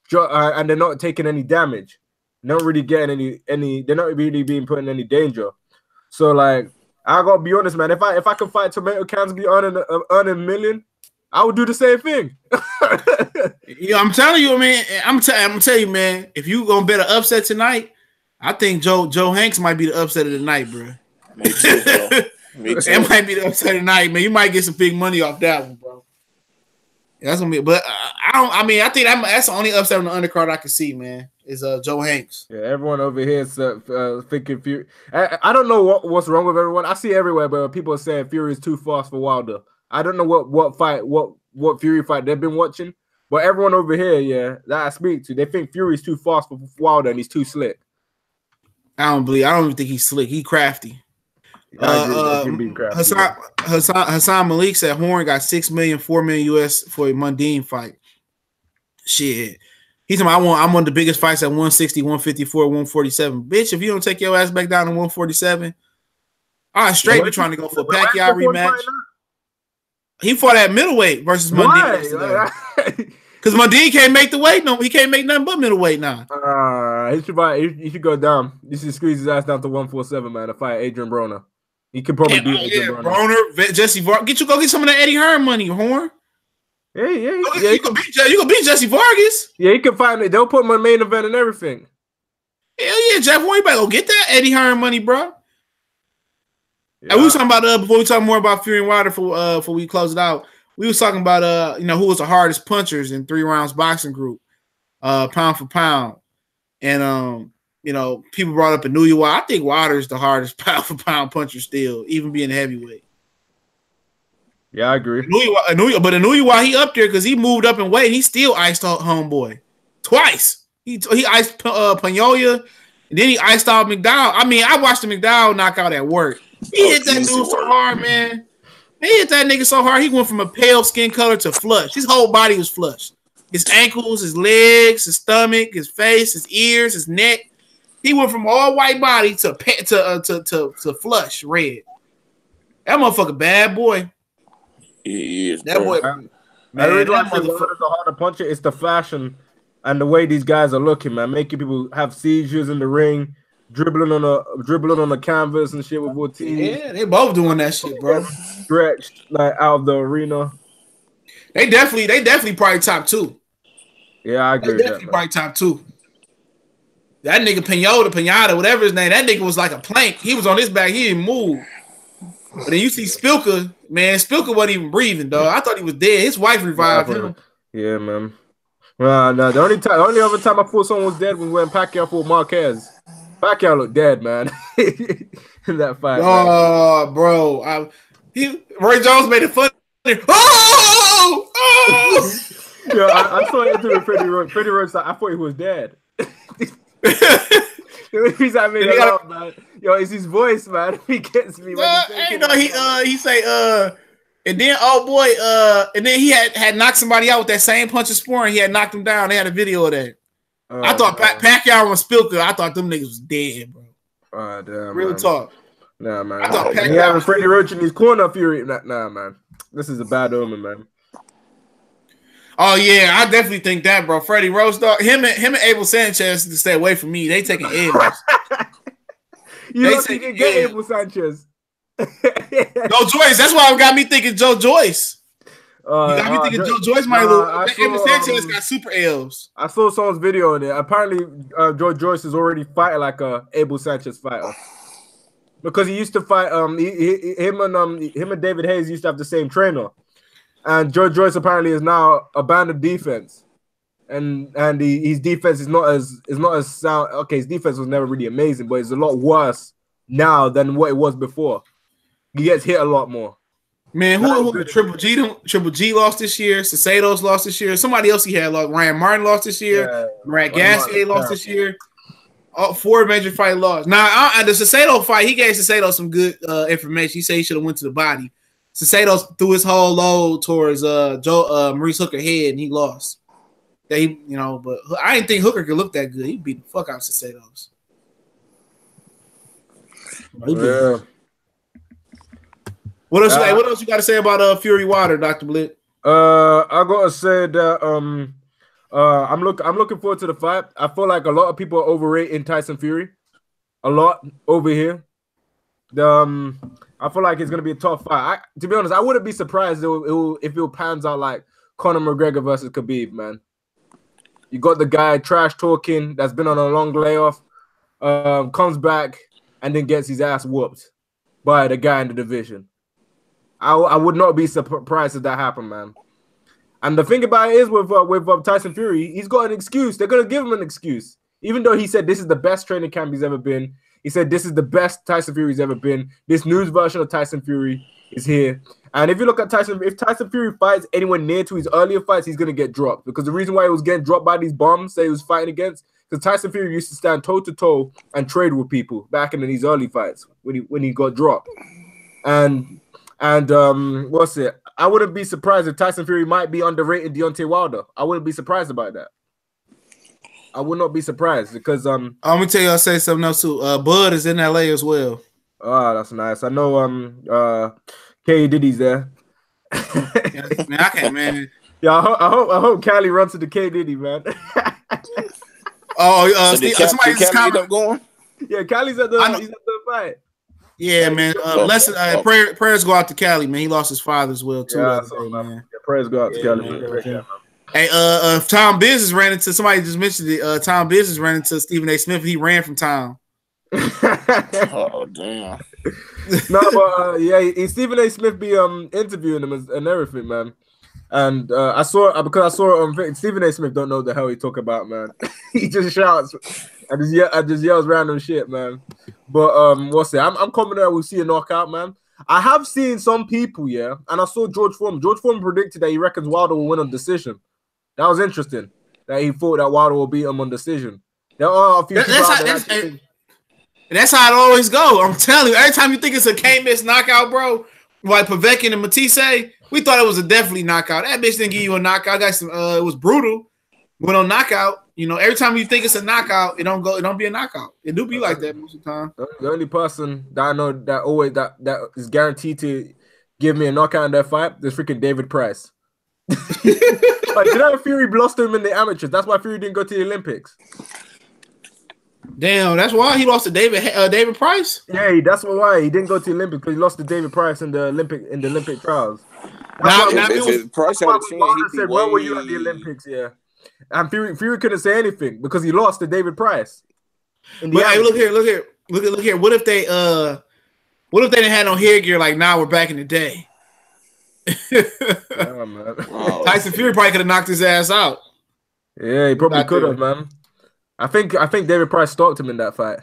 And they're not taking any damage. They're not really getting any. They're not really being put in any danger. So like, I gotta be honest, man. If I could fight tomato cans, be earning $1 million, I would do the same thing. I'm telling you, man. I'm telling you, man. If you gonna bet an upset tonight, I think Joe Hanks might be the upset of the night, bro. Me too, bro. It might be the upset of the night, man. You might get some big money off that one, bro. That's gonna be, but I think that's the only upset on the undercard I can see, man. Is Joe Hanks. Yeah, everyone over here is thinking Fury. I don't know what's wrong with everyone. I see everywhere, but people are saying Fury is too fast for Wilder. I don't know what Fury fight they've been watching, but everyone over here, yeah, that I speak to, they think Fury's too fast for Wilder and he's too slick. I don't even think he's slick. He's crafty. Hassan Malik said Horn got $6 million, $4 million US for a Mundine fight. Shit. He's talking about I'm one of the biggest fights at 160, 154, 147. Bitch, if you don't take your ass back down to 147, I straight be trying to go for a Pacquiao rematch. He fought at middleweight versus Mundine. Because Mundine can't make the weight. No, he can't make nothing but middleweight now. He should go down. He should squeeze his ass down to 147, man, to fight Adrian Broner. He could probably beat Adrian Broner. Jesse Vargas. Go get some of that Eddie Hearn money, Horn. Yeah. You can beat Jesse Vargas. Yeah, he can fight it. They'll put him in main event and everything. Hell yeah, Jeff Horn, you better go get that Eddie Hearn money, bro. Yeah. And we were talking about before we talk more about Fury and Wilder before we close it out. We was talking about who was the hardest punchers in 3 rounds boxing group, pound for pound, and people brought up Anuya. I think Wilder's the hardest pound for pound puncher still, even being heavyweight. Yeah, I agree. Anuya, while he up there because he moved up in weight, he still iced out homeboy twice. He iced Pagnolia, and then he iced out McDowell. I watched the McDowell knockout at work. He hit that dude so hard, man. He hit that nigga so hard, he went from a pale skin color to flush. His whole body was flushed. His ankles, his legs, his stomach, his face, his ears, his neck. He went from all white body to flush red. That motherfucker bad boy. He is, that bro. boy. Man, that motherfucker hard to punch it. It's the fashion and the way these guys are looking, man, making people have seizures in the ring, dribbling on the canvas and shit with Ortiz. Yeah, they both doing that shit, bro. Stretched like out of the arena. They definitely probably top 2. Yeah, I agree. They definitely probably top 2. That nigga Pinata, whatever his name, that nigga was like a plank. He was on his back, he didn't move. But then you see Spilka, man. Spilka wasn't even breathing, dog. I thought he was dead. His wife revived him. Yeah, man. No, the only other time I thought someone was dead was when Pacquiao fought Marquez. Pacquiao looked dead, man. In that fight. Oh, man. Bro. Roy Jones made it funny. Oh! Yo, I saw it through Freddie Roach. Freddie Roach, I thought he was dead. The reason I made it laugh, man. Yo, it's his voice, man. He gets me. He say, and then and then he had knocked somebody out with that same punch of Sporn. He had knocked him down. They had a video of that. I thought Pacquiao and Spilka. I thought them niggas was dead, bro. Damn, real talk. Nah, man. I thought Pacquiao having Freddie Roach in his corner, Fury. Nah, man. This is a bad omen, man. Oh yeah, I definitely think that, bro. Freddie Roach, dog. Him and Abel Sanchez to stay away from me. They taking L's. You don't think you can get Abel Sanchez? Joe Joyce. That's why it got me thinking Joe Joyce. You got me thinking Joe Joyce might lose. Abel Sanchez got super L's. I saw someone's video on it. Apparently, Joe Joyce is already fighting like a Abel Sanchez fighter. Because he used to fight. Him and David Hayes used to have the same trainer. And Joe Joyce apparently is now abandoned defense, and his defense is not as sound. Okay, his defense was never really amazing, but it's a lot worse now than what it was before. He gets hit a lot more. Man, who Triple G lost this year. Cesados lost this year. Somebody else he had lost. Ryan Martin lost this year. Yeah, Brad Gassier lost this year. 4 major fight lost. Now the Cesado fight, he gave Cesado some good information. He said he should have went to the body. Cesados threw his whole load towards Maurice Hooker's head, and he lost. But I didn't think Hooker could look that good. He beat the fuck out of Cesados. Yeah. What else you got to say about Fury Wilder, Dr. Blitt? I gotta say that I'm looking forward to the fight. I feel like a lot of people are overrating Tyson Fury. A lot over here. I feel like it's gonna be a tough fight. To be honest, I wouldn't be surprised if it pans out like Conor McGregor versus Khabib, man. You got the guy trash talking that's been on a long layoff, comes back and then gets his ass whooped by the guy in the division. I would not be surprised if that happened, man. And the thing about it is with Tyson Fury, he's got an excuse. They're gonna give him an excuse, even though he said this is the best training camp he's ever been. He said this is the best Tyson Fury's ever been. This news version of Tyson Fury is here. And if you look at Tyson, if Tyson Fury fights anyone near to his earlier fights, he's going to get dropped. Because the reason why he was getting dropped by these bums that he was fighting against, because Tyson Fury used to stand toe-to-toe and trade with people back in these early fights when he got dropped. And what's it? I wouldn't be surprised if Tyson Fury might be underrated Deontay Wilder. I wouldn't be surprised about that. I would not be surprised because I'm gonna tell you, I'll say something else too. Bud is in LA as well. Oh, that's nice. I know K Diddy's there. Man, I can't, man. Yeah, I hope Cali runs to the K Diddy, man. Somebody just end up going. Yeah, Cali's at the fight. Yeah, man. Prayers go out to Cali, man. He lost his father as well too. Yeah, man. Yeah, prayers go out to Cali, man. Hey, Tom Business ran into somebody just mentioned it. Tom Business ran into Stephen A. Smith. He ran from Tom. Oh damn! No, but Stephen A. Smith be interviewing him and everything, man. And I saw Stephen A. Smith don't know the hell he talk about, man. He just shouts and just yells random shit, man. But what's it? I'm confident we'll see a knockout, man. I have seen some people, yeah, and I saw George Foreman. George Foreman predicted that he reckons Wilder will win on decision. That was interesting. That he thought that Wilder will beat him on decision. There are a few that's how it always go. I'm telling you, every time you think it's a can't miss knockout, bro, like Povetkin and Matisse, we thought it was a definitely knockout. That bitch didn't give you a knockout. Got some. It was brutal. Went on knockout. You know, every time you think it's a knockout, it don't be a knockout. It do be like that most of the time. The only person that I know that always that is guaranteed to give me a knockout in that fight is freaking David Price. Like, you know, Fury lost him in the amateurs. That's why Fury didn't go to the Olympics. Damn, that's why he lost to David Price. Yeah, that's why he didn't go to the Olympics, because he lost to David Price in the Olympic trials. Price had a chance. Said, "Where were you at the Olympics?" Yeah, and Fury couldn't say anything because he lost to David Price. But hey, look here. What if they didn't have no headgear like now we're back in the day? Yeah, man. Tyson Fury probably could have knocked his ass out. Yeah, he probably could have, man. I think David Price stopped him in that fight.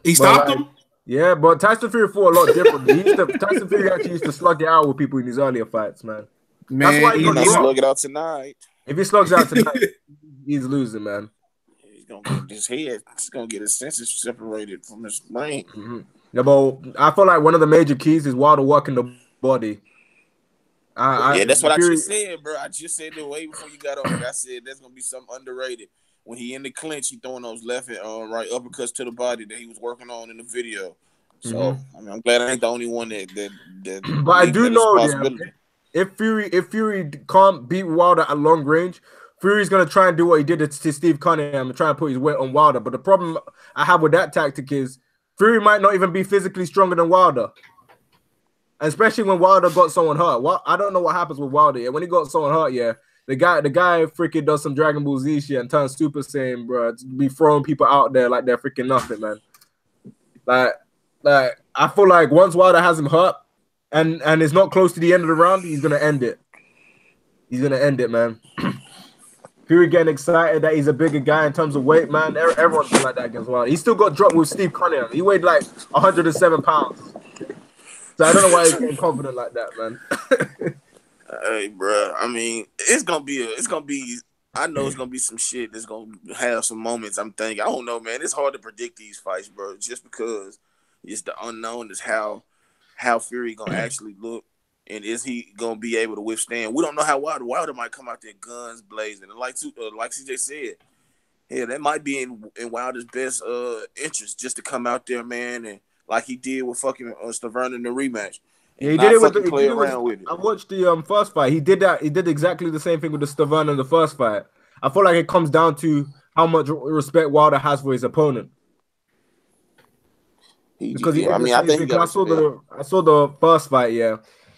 He stopped him? Yeah, but Tyson Fury fought a lot differently. Tyson Fury actually used to slug it out with people in his earlier fights, man. That's why he's gonna slug it out tonight. If he slugs out tonight, he's losing, man. He's gonna get his head. He's gonna get his senses separated from his brain. Mm-hmm. Yeah, but I feel like one of the major keys is Wilder working the body. That's what I just said, bro. I just said it way before you got on. I said there's gonna be something underrated. When he in the clinch, he throwing those left and right uppercuts to the body that he was working on in the video. So I mean, I'm glad I ain't the only one that but I do know that if Fury can't beat Wilder at long range, Fury's gonna try and do what he did to Steve Cunningham and try and put his weight on Wilder. But the problem I have with that tactic is Fury might not even be physically stronger than Wilder. Especially when Wilder got someone hurt. Well, I don't know what happens with Wilder. Yeah, when he got someone hurt, yeah, the guy freaking does some Dragon Ball Z shit and turns Super Saiyan, bro. To be throwing people out there like they're freaking nothing, man. Like I feel like once Wilder has him hurt and it's not close to the end of the round, he's gonna end it. He's gonna end it, man. Fury getting excited that he's a bigger guy in terms of weight, man. Everyone's been like that against Wilder. He still got dropped with Steve Cunningham. He weighed like 107 pounds. So I don't know why he's getting confident like that, man. Hey, bro. I mean, it's gonna be. I know it's gonna be some shit that's gonna have some moments. I'm thinking. I don't know, man. It's hard to predict these fights, bro. Just because it's the unknown is how Fury gonna actually look, and is he gonna be able to withstand? We don't know how Wilder might come out there guns blazing, and like CJ said, yeah, that might be in Wilder's best interest just to come out there, man, and like he did with fucking Stavern in the rematch. Yeah, he did it with it. I watched the first fight. He did that. He did exactly the same thing with the Stavern in the first fight. I feel like it comes down to how much respect Wilder has for his opponent. Because I saw the first fight. Yeah,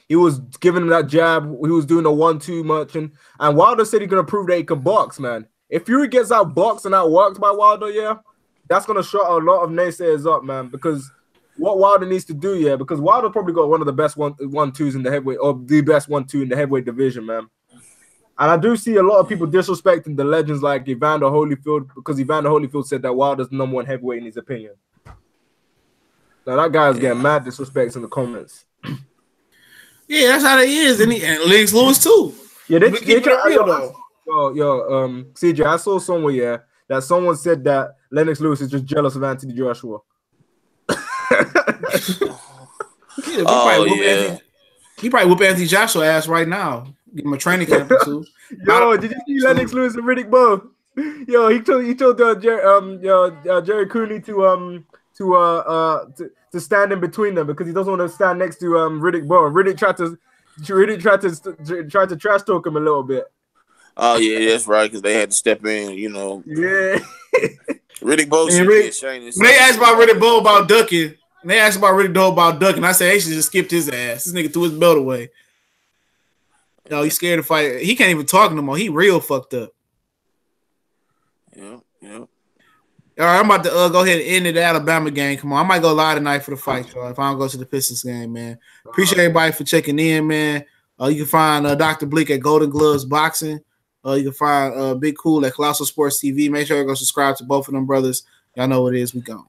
he was giving him that jab. He was doing the 1-2 much, and Wilder said he's gonna prove that he can box, man. If Fury gets out boxed and outworked by Wilder, yeah, that's gonna shut a lot of naysayers up, man. Because what Wilder needs to do, yeah, because Wilder probably got one of the best 1-2s in the heavyweight, or the best 1-2 in the heavyweight division, man. And I do see a lot of people disrespecting the legends like Evander Holyfield, because Evander Holyfield said that Wilder's the #1 heavyweight in his opinion. Now that guy's getting mad disrespects in the comments. Yeah, that's how they is, and Lennox Lewis too. Yeah, they real though. CJ, I saw somewhere, that someone said that Lennox Lewis is just jealous of Anthony Joshua. He probably whoop Anthony Joshua ass right now. Give him a training camp or two. Yo, did you see Lennox Lewis and Riddick Bowe? Yo, he told Jerry Cooney to stand in between them because he doesn't want to stand next to Riddick Bowe. Riddick tried to trash talk him a little bit. Oh yeah, that's right, because they had to step in, you know. Yeah. Riddick Bowe should be ashamed. When they asked about Riddick Bowe about ducking, I said they should just skipped his ass. This nigga threw his belt away. No, he's scared to fight. He can't even talk no more. He real fucked up. Yeah. All right, I'm about to go ahead and end the Alabama game. Come on, I might go live tonight for the fight, y'all, if I don't go to the Pistons game, man. Appreciate everybody for checking in, man. You can find Dr. Bleak at Golden Gloves Boxing. You can find Big Cool at Colossal Sports TV. Make sure you go subscribe to both of them brothers. Y'all know what it is. We gone.